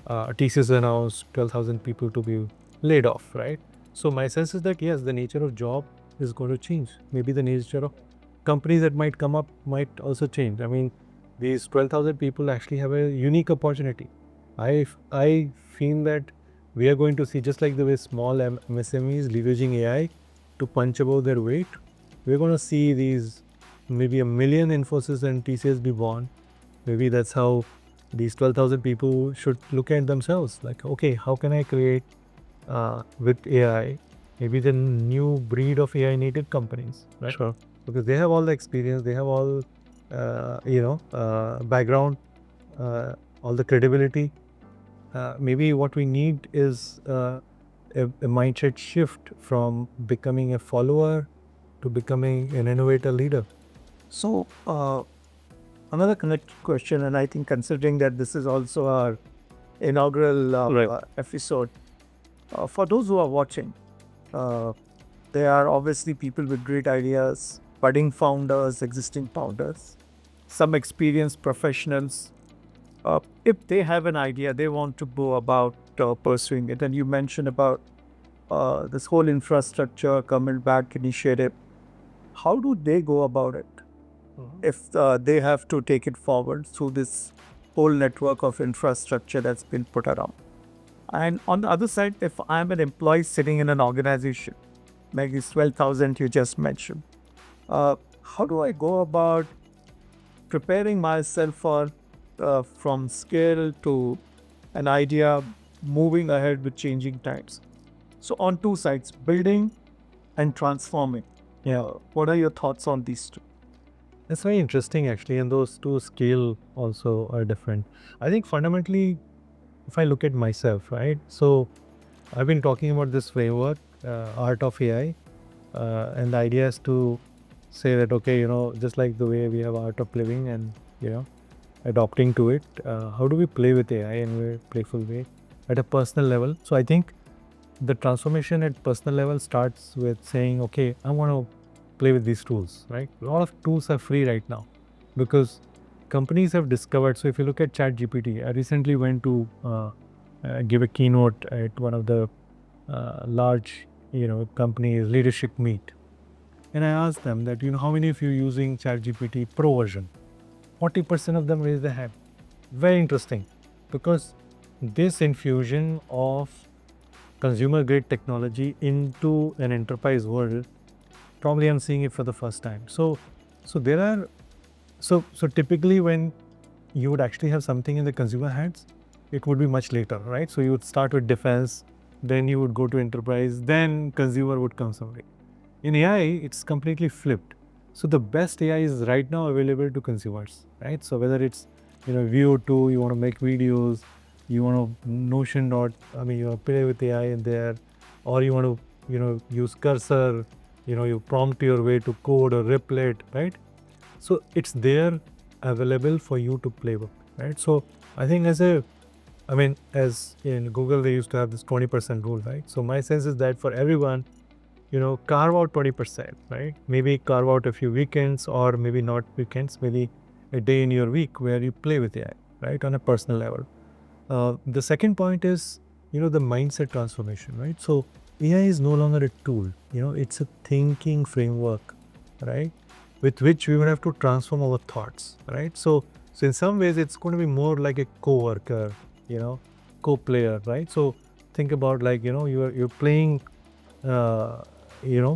TCS announced 12,000 people to be laid off, right? So my sense is that, yes, the nature of job is going to change. Maybe the nature of companies that might come up might also change. I mean, these 12,000 people actually have a unique opportunity. I feel that we are going to see, just like the way small MSMEs leveraging AI to punch above their weight, we're going to see these maybe 1 million Infosys and TCS be born. Maybe that's how these 12,000 people should look at themselves. Like, okay, how can I create with AI, maybe the new breed of AI native companies, right? Sure. Because they have all the experience, they have all, background, all the credibility. Maybe what we need is a mindset shift from becoming a follower to becoming an innovator leader. So, another connected question, and I think considering that this is also our inaugural episode, for those who are watching, there are obviously people with great ideas, budding founders, existing founders, some experienced professionals. If they have an idea, they want to go about pursuing it. And you mentioned about this whole infrastructure, government back initiative. How do they go about it if they have to take it forward through this whole network of infrastructure that's been put around? And on the other side, if I'm an employee sitting in an organization, like this 12,000 you just mentioned, how do I go about preparing myself for from skill to an idea, moving ahead with changing times? So on two sides, building and transforming. What are your thoughts on these two? That's very interesting, actually, and those two scale also are different. I think fundamentally, if I look at myself, right? So I've been talking about this framework, art of AI, and the idea is to say that, okay, just like the way we have art of living and, adopting to it, how do we play with AI in a playful way at a personal level? So I think the transformation at personal level starts with saying, okay, I want to play with these tools, right? A lot of tools are free right now because companies have discovered. So if you look at ChatGPT, I recently went to give a keynote at one of the large, companies leadership meet, and I asked them that, how many of you using ChatGPT Pro version? 40% of them raised their hand. Very interesting, because this infusion of consumer grade technology into an enterprise world, probably I'm seeing it for the first time. So there are, so typically when you would actually have something in the consumer hands, it would be much later, right? So you would start with defense, then you would go to enterprise, then consumer would come somewhere. In AI, it's completely flipped. So the best AI is right now available to consumers, right? So whether it's, VO2, you want to make videos, you want to Notion you want to play with AI in there, or you want to, use cursor, you prompt your way to code or Replit, right? So it's there available for you to play with, right? So I think as in Google, they used to have this 20% rule, right? So my sense is that for everyone, carve out 20%, right? Maybe carve out a few weekends, or maybe not weekends, maybe a day in your week where you play with AI, right? On a personal level. The second point is, the mindset transformation, right? So AI is no longer a tool, it's a thinking framework, right? With which we will have to transform our thoughts, right? So in some ways, it's going to be more like a co-worker, co-player, right? So think about, like, you're playing, you're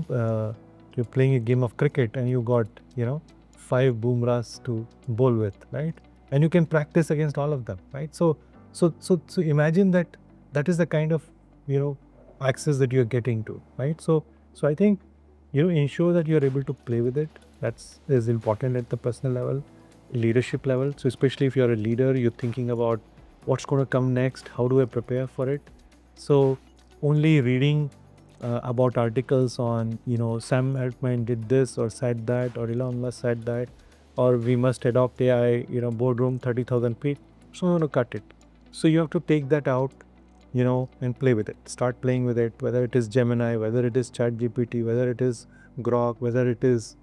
playing a game of cricket and you got, 5 boomras to bowl with, right? And you can practice against all of them, right? So imagine that is the kind of, access that you're getting to, right? So I think, ensure that you're able to play with it, That is important at the personal level, leadership level. So especially if you're a leader, you're thinking about what's going to come next, how do I prepare for it. So only reading about articles on, Sam Altman did this or said that, or Elon Musk said that, or we must adopt AI, boardroom 30,000 feet. So going to cut it. So you have to take that out, and play with it. Start playing with it, whether it is Gemini, whether it is ChatGPT, whether it is Grok, whether it is,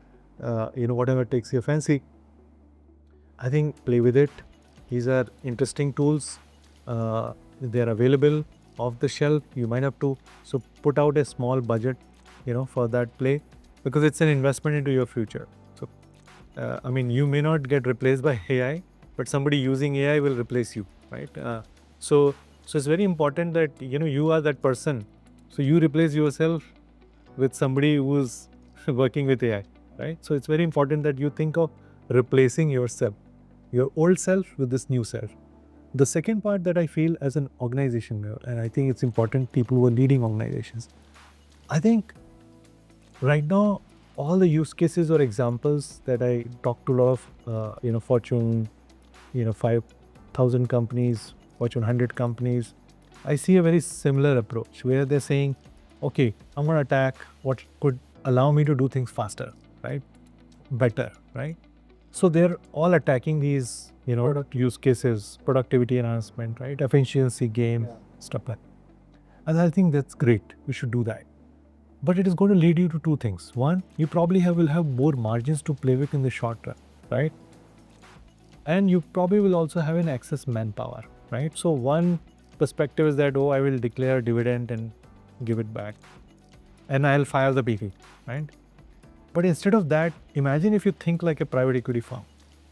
whatever takes your fancy. I think play with it. These are interesting tools. They are available off the shelf. You might have to put out a small budget, for that play, because it's an investment into your future. So, you may not get replaced by AI, but somebody using AI will replace you, right? So it's very important that you are that person. So you replace yourself with somebody who's working with AI, right? So it's very important that you think of replacing yourself, your old self with this new self. The second part that I feel as an organization, and I think it's important, people who are leading organizations, I think right now all the use cases or examples that I talk to a lot of Fortune 5,000 companies, Fortune 100 companies, I see a very similar approach where they're saying, okay, I'm going to attack what could allow me to do things faster, right? Better, right? So they're all attacking these, product use cases, productivity enhancement, right? Efficiency gain, stuff like that. And I think that's great. We should do that. But it is going to lead you to two things. One, you probably will have more margins to play with in the short run, right? And you probably will also have an excess manpower, right? So one perspective is that, I will declare a dividend and give it back, and I'll fire the people, right? But instead of that, imagine if you think like a private equity firm,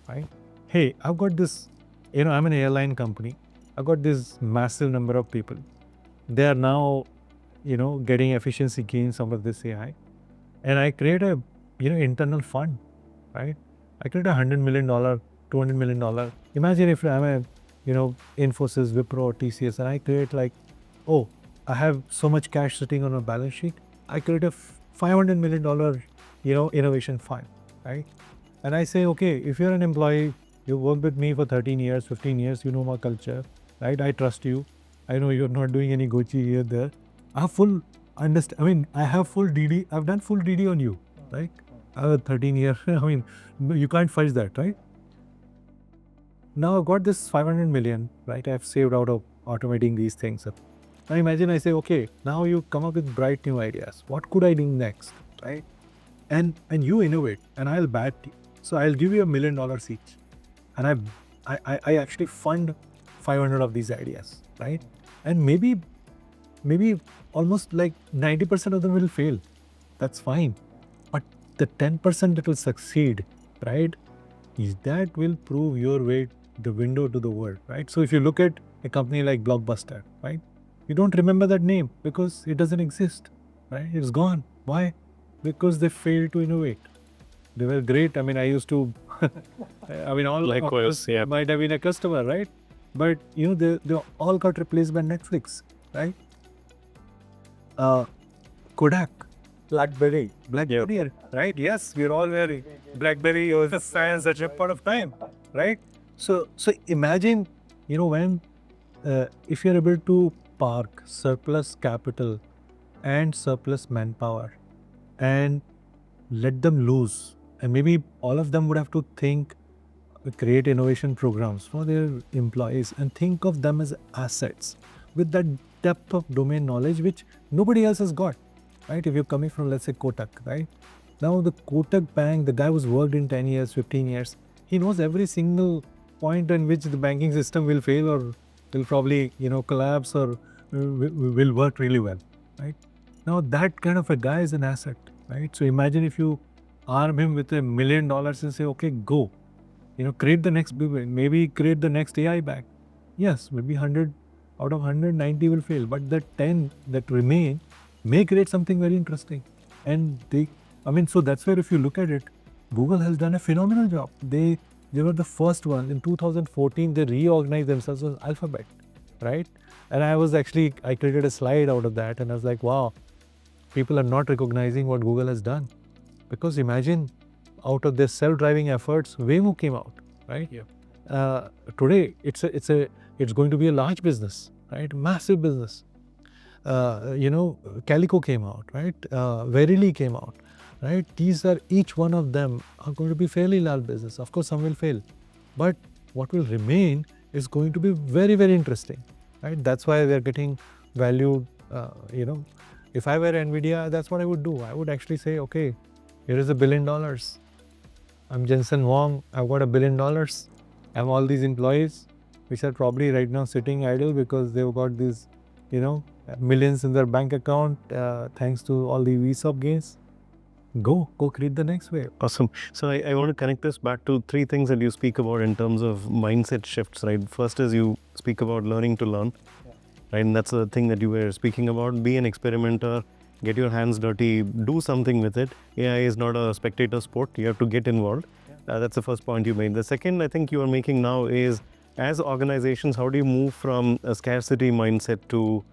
right? Hey, I've got this, I'm an airline company. I've got this massive number of people. They are now, getting efficiency gains out of this AI. And I create a, internal fund, right? I create $100 million, $200 million. Imagine if I'm a, Infosys, Wipro, TCS, and I create like, I have so much cash sitting on a balance sheet. I create a $500 million, innovation fund, right? And I say, okay, if you're an employee, you work with me for 13 years, 15 years, you know my culture, right? I trust you. I know you're not doing any Gucci here, there. I have full I have full DD. I've done full DD on you, right? I have 13 years. You can't fudge that, right? Now I've got this 500 million, right? I've saved out of automating these things. Now imagine I say, okay, now you come up with bright new ideas. What could I do next, right? And you innovate, and I'll bat you. So I'll give you $1 million each, and I actually fund 500 of these ideas, right? And maybe almost like 90% of them will fail. That's fine, but the 10% that will succeed, right? Is that will prove your way, the window to the world, right? So if you look at a company like Blockbuster, right? You don't remember that name because it doesn't exist, right? It's gone. Why? Because they failed to innovate. They were great. I used to, all Likewise, yeah. might have been a customer, right? But, they all got replaced by Netflix, right? Kodak, BlackBerry, right? Yes, we're all wearing BlackBerry was a science at a point of time, right? So imagine, when if you're able to park surplus capital and surplus manpower and let them loose, and maybe all of them would have to create innovation programs for their employees and think of them as assets with that depth of domain knowledge which nobody else has got, right? If you're coming from, let's say, Kotak, right? Now the Kotak Bank, the guy who's worked in 10 years, 15 years, he knows every single point in which the banking system will fail or will probably, collapse or will work really well, right? Now that kind of a guy is an asset, right? So imagine if you arm him with $1 million and say, okay, go, create the next, maybe create the next AI bank. Yes, maybe 100 out of 190 will fail, but the 10 that remain may create something very interesting. And so that's where, if you look at it, Google has done a phenomenal job. They were the first one. In 2014, they reorganized themselves as Alphabet, right? And I created a slide out of that, and I was like, wow, people are not recognizing what Google has done. Because imagine out of their self-driving efforts, Waymo came out, right? Today, it's going to be a large business, right? Massive business. Calico came out, right? Verily came out, right? These are, each one of them are going to be fairly large business. Of course, some will fail, but what will remain is going to be very, very interesting, right? That's why they're getting valued. If I were NVIDIA, that's what I would do. I would actually say, okay, here is $1 billion. I'm Jensen Huang. I've got $1 billion. I have all these employees, which are probably right now sitting idle because they've got these, millions in their bank account, thanks to all the ESOP gains. Go create the next wave. Awesome. So I want to connect this back to three things that you speak about in terms of mindset shifts, right? First is you speak about learning to learn, right? And that's the thing that you were speaking about. Be an experimenter, get your hands dirty, do something with it. AI is not a spectator sport. You have to get involved. That's the first point you made. The second I think you are making now is, as organizations, how do you move from a scarcity mindset to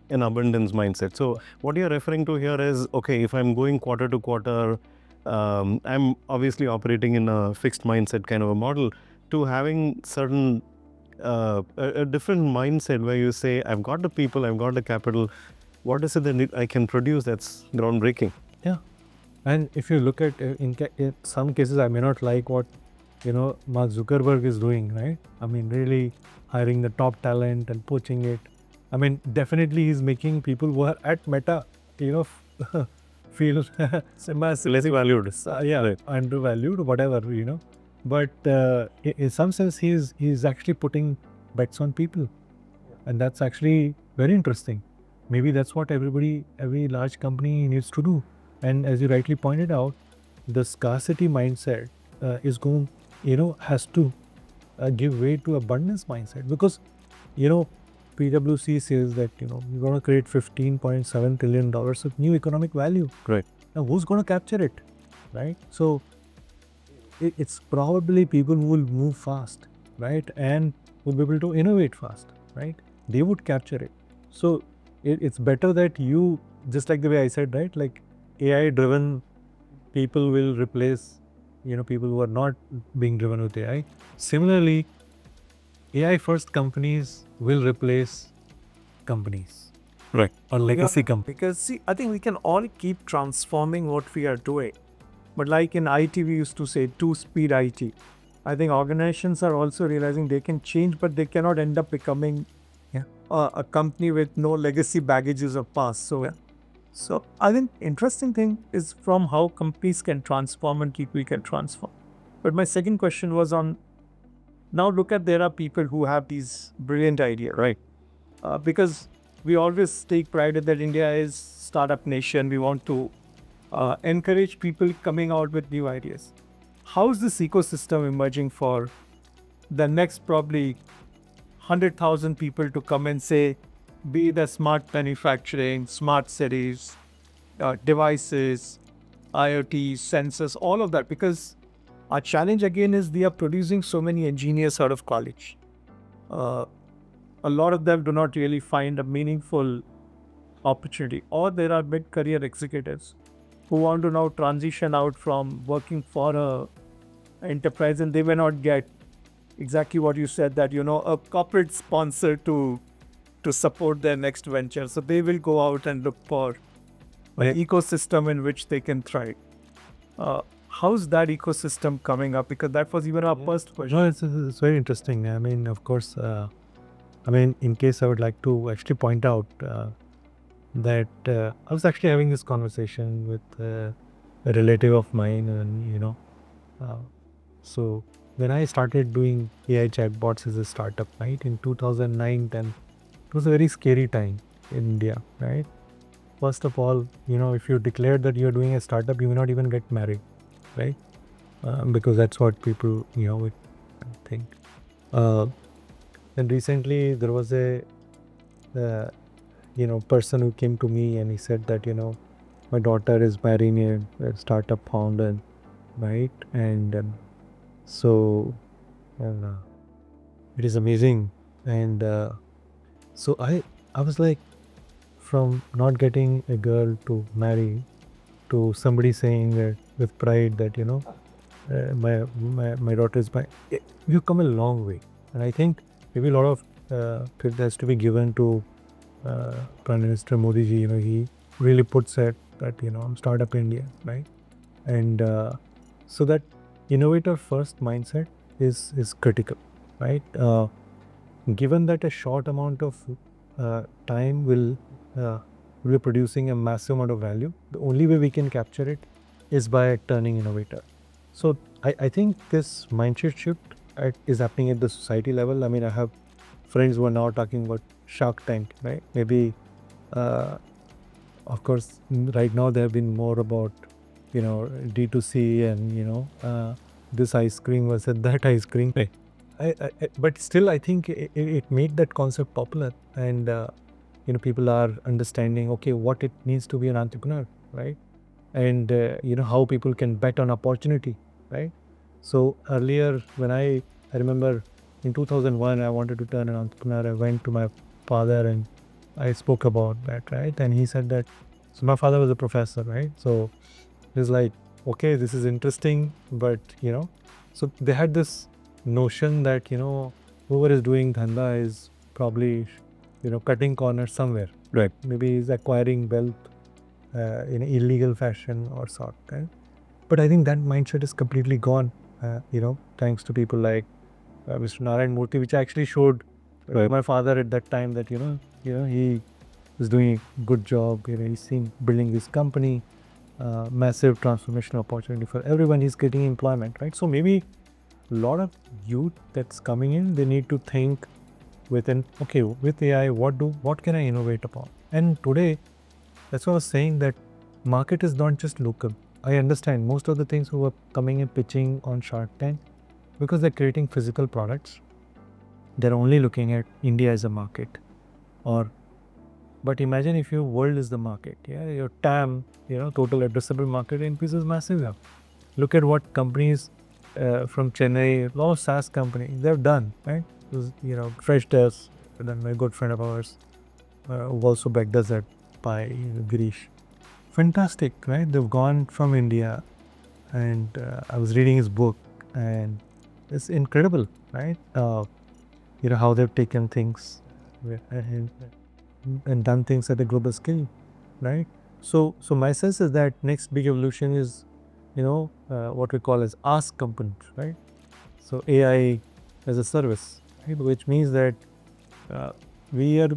an abundance mindset? So what you're referring to here is, okay, if I'm going quarter to quarter, I'm obviously operating in a fixed mindset kind of a model, to having certain a different mindset where you say, I've got the people, I've got the capital, what is it that I can produce that's groundbreaking? Yeah. And if you look at, in some cases, I may not like what, Mark Zuckerberg is doing, right? I mean, really hiring the top talent and poaching it. I mean, definitely he's making people who are at Meta, feel Less valued. undervalued, whatever, But in some sense, he's actually putting bets on people. And that's actually very interesting. Maybe that's what every large company needs to do. And as you rightly pointed out, the scarcity mindset is going, has to give way to abundance mindset, because, PwC says that, we're going to create $15.7 trillion of new economic value. Right. Now, who's going to capture it, right? So, it's probably people who will move fast, right? And will be able to innovate fast, right? They would capture it. So, it's better that you, just like the way I said, right? Like AI-driven people will replace, people who are not being driven with AI. Similarly, AI-first companies will replace companies. Right. Or legacy companies. Because see, I think we can all keep transforming what we are doing. But like in IT, we used to say two-speed IT. I think organizations are also realizing they can change, but they cannot end up becoming a company with no legacy baggages of past. So I think interesting thing is from how companies can transform and people can transform. But my second question was on, now look at, there are people who have these brilliant ideas. Right. Because we always take pride in that India is startup nation. We want to encourage people coming out with new ideas. How is this ecosystem emerging for the next probably 100,000 people to come and say, be the smart manufacturing, smart cities, devices, IoT, sensors, all of that? Because our challenge again is we are producing so many engineers out of college. A lot of them do not really find a meaningful opportunity, or there are mid-career executives who want to now transition out from working for a enterprise, and they may not get exactly what you said, that a corporate sponsor to support their next venture. So they will go out and look for an ecosystem in which they can thrive. How's that ecosystem coming up? Because that was even our first question. No, it's very interesting. I mean, of course, in case I would like to actually point out that I was actually having this conversation with a relative of mine, and so when I started doing AI chatbots as a startup, right, in 2009, then it was a very scary time in India, right? First of all, if you declared that you're doing a startup, you may not even get married, right? Because that's what people, would think. Then recently there was a person who came to me and he said that, my daughter is marrying a startup founder, right? And so it is amazing. And so I was like, from not getting a girl to marry to somebody saying that with pride that, my daughter's by. We've come a long way, and I think maybe a lot of credit has to be given to Prime Minister Modi ji. He really puts it that startup India, right? And so that innovator first mindset is critical, right? Given that a short amount of time will be producing a massive amount of value, the only way we can capture it is by turning innovator. So I think this mindset shift is happening at the society level. I mean, I have friends who are now talking about Shark Tank, right? Maybe, of course, right now they have been more about, D2C and, this ice cream versus that ice cream. But still, I think it made that concept popular, and people are understanding, okay, what it means to be an entrepreneur, right? And how people can bet on opportunity, right? So earlier, when I remember in 2001, I wanted to turn an entrepreneur. I went to my father and I spoke about that, right? And he said that. So my father was a professor, right? So he's like, okay, this is interesting, but so they had this notion that whoever is doing dhanda is probably cutting corners somewhere, Right. maybe he's acquiring wealth in illegal fashion or sort, right? But I think that mindset is completely gone, thanks to people like Mr. Narayan Murthy, which actually showed my father at that time that he was doing a good job. He's seen building this company, massive transformational opportunity for everyone. He's getting employment, right? So maybe a lot of youth that's coming in, they need to think within, okay, with AI, what can I innovate upon? And today, that's what I was saying, that market is not just local. I understand most of the things who are coming and pitching on Shark Tank, because they're creating physical products, they're only looking at India as a market. But imagine if your world is the market, your TAM, total addressable market increases massively. Look at what companies from Chennai, a lot of SaaS companies, they've done, right? Fresh Devs, then my good friend of ours, who also back does that by Girish. Fantastic, right? They've gone from India, and I was reading his book, and it's incredible, right? How they've taken things and done things at a global scale, right? So my sense is that next big evolution is, what we call as ask component, right? So AI as a service, right? Which means that we are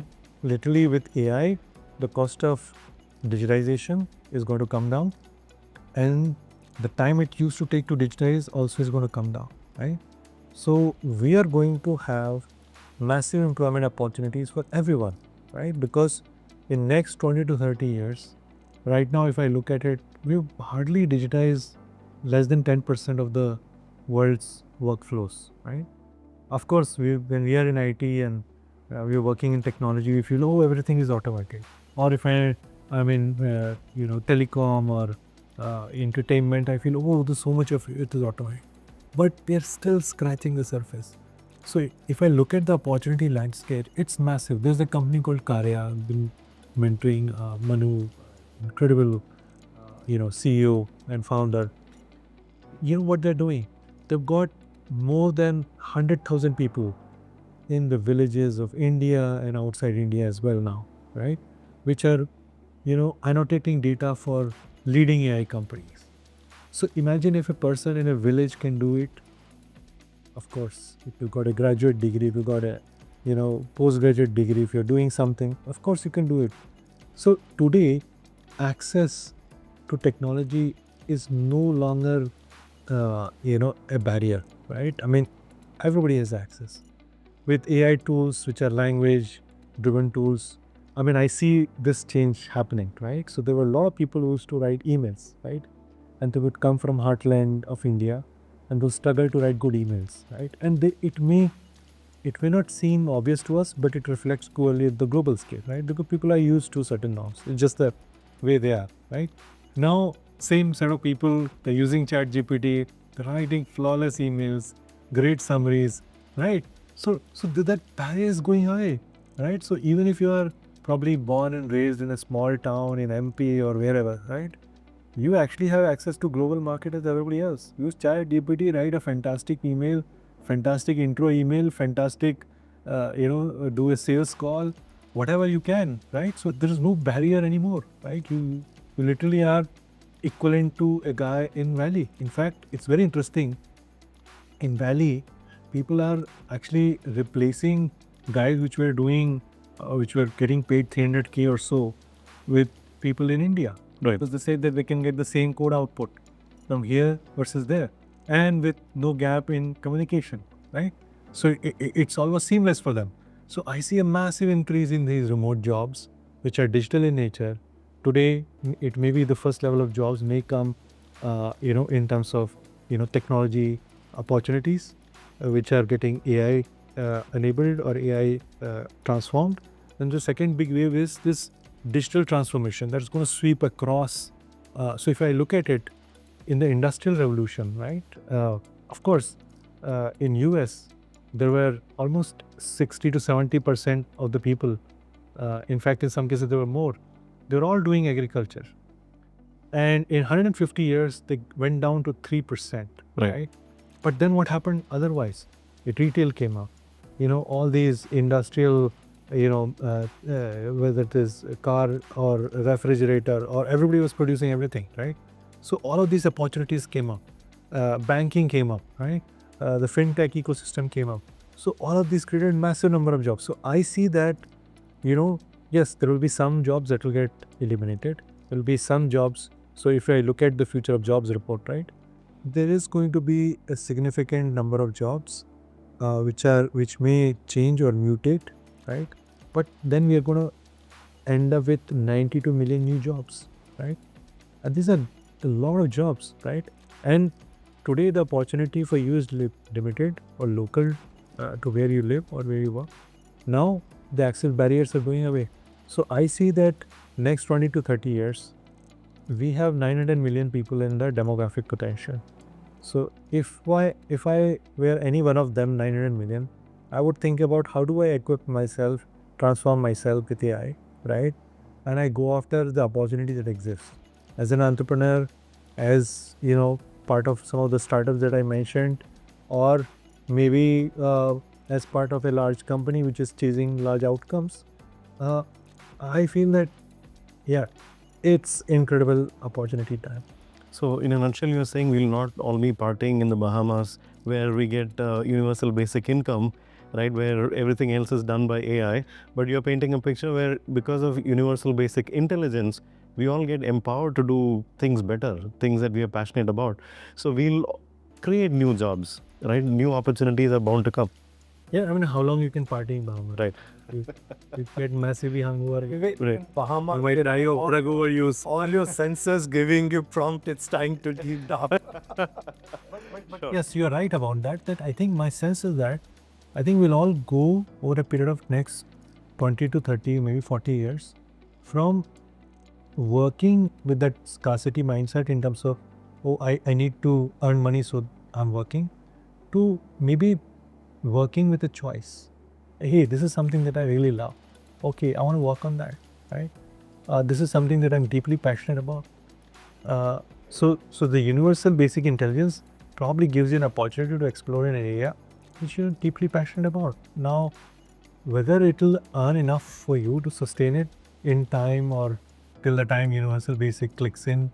literally with AI, the cost of digitization is going to come down, and the time it used to take to digitize also is going to come down, right? So we are going to have massive employment opportunities for everyone, right? Because in next 20 to 30 years, right now, if I look at it, we've hardly digitized less than 10% of the world's workflows, right? Of course, when we are in IT and we're working in technology, we feel, oh, everything is automated. Or if I'm in, telecom or entertainment, I feel, oh, there's so much of it is automated. But we're still scratching the surface. So if I look at the opportunity landscape, it's massive. There's a company called Karya. I've been mentoring Manu, incredible, CEO and founder. You know what they're doing? They've got more than 100,000 people in the villages of India and outside India as well now, right? Which are, annotating data for leading AI companies. So imagine if a person in a village can do it. Of course, if you've got a graduate degree, if you've got a, postgraduate degree, if you're doing something, of course you can do it. So today, access to technology is no longer, a barrier, right? I mean, everybody has access. With AI tools, which are language-driven tools, I mean, I see this change happening, right? So there were a lot of people who used to write emails, right? And they would come from heartland of India, and they'll struggle to write good emails, right? And it may not seem obvious to us, but it reflects clearly at the global scale, right? Because people are used to certain norms. It's just the way they are, right? Now, same set of people, they're using ChatGPT, they're writing flawless emails, great summaries, right? So that barrier is going high, right? So even if you are probably born and raised in a small town in MP or wherever, right? you actually have access to global market as everybody else. Use ChatGPT, write a fantastic email, fantastic intro email, fantastic, do a sales call, whatever you can, right? So there is no barrier anymore, right? You literally are equivalent to a guy in Valley. In fact, it's very interesting. In Valley, people are actually replacing guys which were doing, which were getting paid 300K or so with people in India. Right. Because they say that they can get the same code output from here versus there, and with no gap in communication, right? So it's almost seamless for them. So I see a massive increase in these remote jobs, which are digital in nature. Today, it may be the first level of jobs may come, in terms of, technology opportunities, which are getting AI enabled or AI transformed. Then the second big wave is this digital transformation that's going to sweep across. So if I look at it in the industrial revolution, right? Of course, in US, there were almost 60 to 70% of the people. In fact, in some cases, there were more. They were all doing agriculture. And in 150 years, they went down to 3%. Right? But then what happened otherwise? Retail came up. All these industrial, whether it is a car or a refrigerator, or everybody was producing everything, right? So all of these opportunities came up. Banking came up, right? The fintech ecosystem came up. So all of these created massive number of jobs. So I see that, yes, there will be some jobs that will get eliminated. There will be some jobs. So if I look at the future of jobs report, right, there is going to be a significant number of jobs which may change or mutate, right? But then we are going to end up with 92 million new jobs, right? And these are a lot of jobs, right? And today the opportunity for you is limited or local to where you live or where you work. Now the access barriers are going away. So I see that next 20 to 30 years, we have 900 million people in the demographic potential. So if I were any one of them, 900 million, I would think about how do I equip myself, transform myself with AI, right? And I go after the opportunity that exists. As an entrepreneur, as part of some of the startups that I mentioned, or maybe as part of a large company which is chasing large outcomes, I feel that, yeah, it's incredible opportunity time. So in a nutshell, you're saying we'll not all be partying in the Bahamas where we get universal basic income, right, where everything else is done by AI, but you're painting a picture where because of universal basic intelligence, we all get empowered to do things better, things that we are passionate about. So we'll create new jobs, right? New opportunities are bound to come. Yeah, I mean, how long you can party in Bahamas? Right. You get massively hungover. Right. Bahamas, You might die of drug overuse. all your senses giving you prompt, it's time to leave the Sure. Yes, you're right about that. That I think my sense is that I think we'll all go over a period of next 20 to 30, maybe 40 years from working with that scarcity mindset in terms of, oh, I need to earn money, so I'm working, to maybe working with a choice. Hey, this is something that I really love. Okay, I want to work on that, right? This is something that I'm deeply passionate about. So the universal basic intelligence probably gives you an opportunity to explore an area which you're deeply passionate about. Now, whether it'll earn enough for you to sustain it in time or till the time universal basic clicks in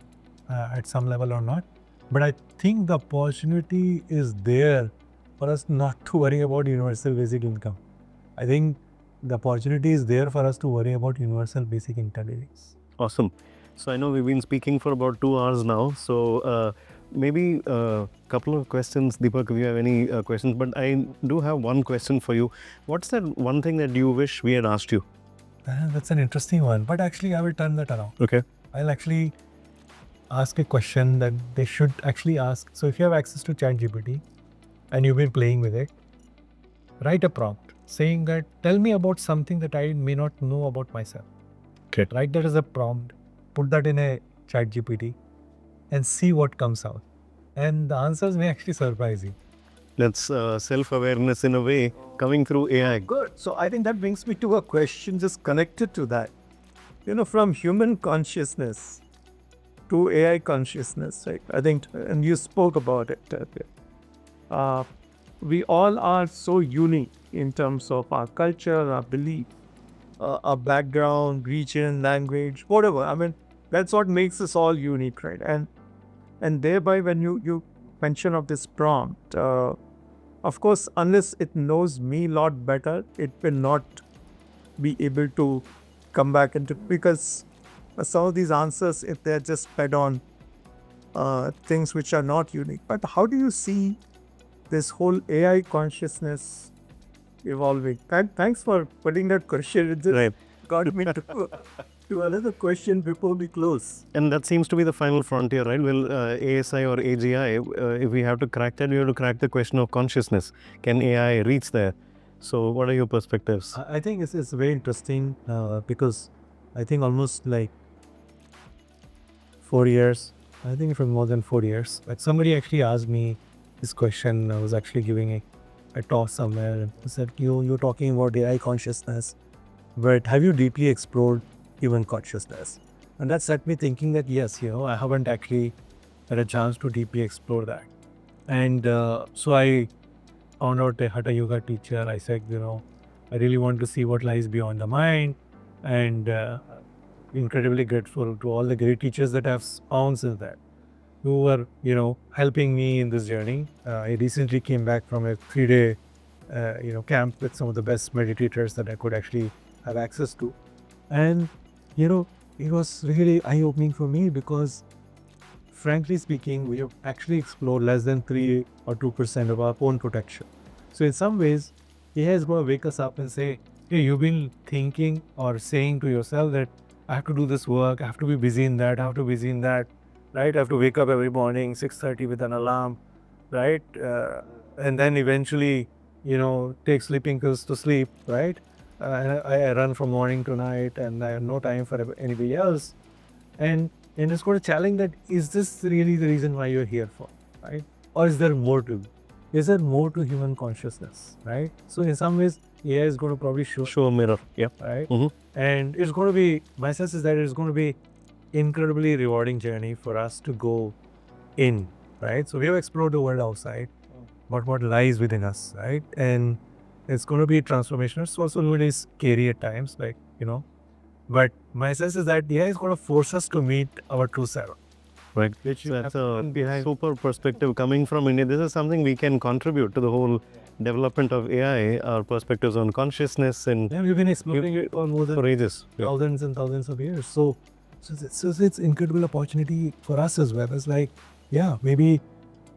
at some level or not, but I think the opportunity is there for us not to worry about universal basic income. I think the opportunity is there for us to worry about universal basic intelligence. Awesome. So I know we've been speaking for about 2 hours now. So maybe a couple of questions, Deepak, if you have any questions. But I do have one question for you. What's that one thing that you wish we had asked you? That's an interesting one. But actually, I will turn that around. Okay. I'll actually ask a question that they should actually ask. So if you have access to ChatGPT and you've been playing with it, write a prompt saying that, tell me about something that I may not know about myself. Okay. Write that as a prompt, put that in a ChatGPT and see what comes out. And the answers may actually surprise you. That's self-awareness in a way coming through AI. Good. So I think that brings me to a question just connected to that. From human consciousness, to AI consciousness, right? I think, and you spoke about it. We all are so unique in terms of our culture, our belief, our background, region, language, whatever. I mean, that's what makes us all unique, right? And thereby, when you mention of this prompt, of course, unless it knows me a lot better, it will not be able to come back into, because some of these answers, if they're just fed on things which are not unique. But how do you see this whole AI consciousness evolving? Thanks for putting that question. It just got me to another question before we close. And that seems to be the final frontier, right? Will ASI or AGI, if we have to crack that, we have to crack the question of consciousness. Can AI reach there? So what are your perspectives? I think it's very interesting because I think almost like 4 years, I think for more than 4 years, like somebody actually asked me this question. I was actually giving a talk somewhere and said, you're talking about AI consciousness, but have you deeply explored human consciousness? And that set me thinking that yes, I haven't actually had a chance to deeply explore that. And so I found out a Hatha Yoga teacher. I said, I really want to see what lies beyond the mind, and incredibly grateful to all the great teachers that I've found since that, who were, helping me in this journey. I recently came back from a 3-day, camp with some of the best meditators that I could actually have access to. And, it was really eye-opening for me because, frankly speaking, we have actually explored less than 3 or 2% of our own potential. So in some ways, AI is going to wake us up and say, hey, you've been thinking or saying to yourself that I have to do this work, I have to be busy in that, I have to be busy in that, right? I have to wake up every morning, 6:30 with an alarm, right? And then eventually, take sleeping pills to sleep, right? I run from morning to night and I have no time for anybody else. And it's going to challenge that, is this really the reason why you're here for, right? Or is there more to it? Is there more to human consciousness, right? So in some ways, AI is going to probably Show a mirror, yeah. Right? And it's going to be, my sense is that it's going to be incredibly rewarding journey for us to go in, right? So we have explored the world outside, but what lies within us, right? And it's going to be transformational. It's also really scary at times, like, but my sense is that AI is going to force us to meet our true self. Right. Which So that's a super perspective coming from India. This is something we can contribute to the whole development of AI, our perspectives on consciousness. And yeah, we've been exploring it for more than ages. thousands and thousands of years. So it's incredible opportunity for us as well. It's like, yeah, maybe,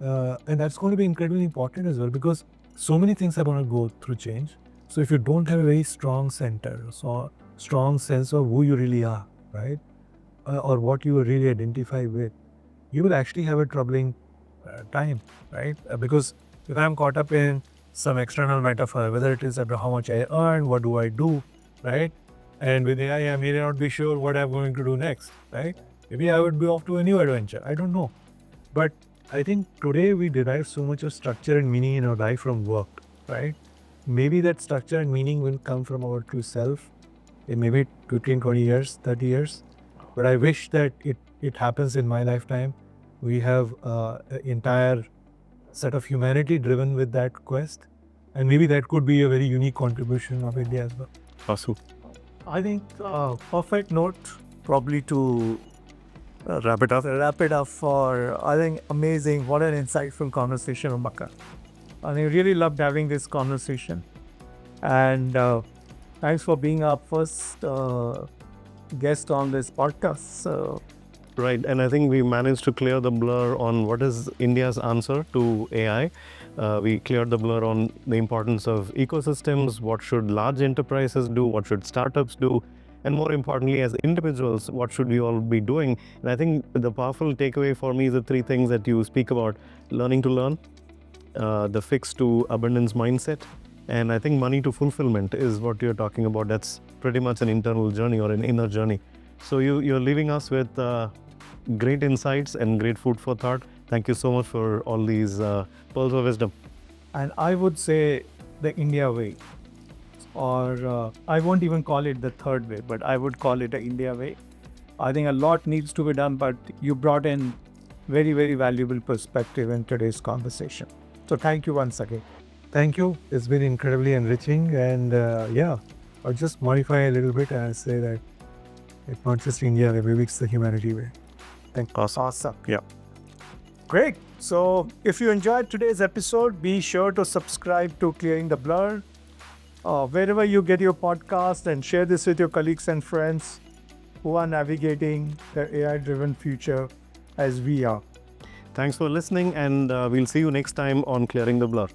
and that's going to be incredibly important as well, because so many things are going to go through change. So if you don't have a very strong center, so strong sense of who you really are, right, or what you really identify with, you will actually have a troubling time, right? Because if I'm caught up in some external metaphor, whether it is about how much I earn, what do I do, right? And with AI, I may not be sure what I'm going to do next, right? Maybe I would be off to a new adventure. I don't know. But I think today we derive so much of structure and meaning in our life from work, right? Maybe that structure and meaning will come from our true self in maybe 15, 20 years, 30 years. But I wish that it happens in my lifetime. We have an entire set of humanity driven with that quest. And maybe that could be a very unique contribution of India as well. Awesome. I think perfect note probably to wrap it up for, I think, amazing. What an insightful conversation, Umakant. I really loved having this conversation. And thanks for being our first guest on this podcast. Right, and I think we managed to clear the blur on what is India's answer to AI. We cleared the blur on the importance of ecosystems, what should large enterprises do, what should startups do, and more importantly, as individuals, what should we all be doing? And I think the powerful takeaway for me is the 3 things that you speak about: learning to learn, the fix to abundance mindset, and I think money to fulfillment is what you're talking about. That's pretty much an internal journey or an inner journey. So you're leaving us with great insights and great food for thought. Thank you so much for all these pearls of wisdom. And I would say the India way, or I won't even call it the third way, but I would call it the India way. I think a lot needs to be done, but you brought in very, very valuable perspective in today's conversation. So thank you once again. Thank you. It's been incredibly enriching. And I'll just modify a little bit and say that it's not just India, maybe it's the humanity way. Thank you. Awesome. Yeah. Great. So if you enjoyed today's episode, be sure to subscribe to Clearing the Blur wherever you get your podcast, and share this with your colleagues and friends who are navigating the AI-driven future as we are. Thanks for listening, and we'll see you next time on Clearing the Blur.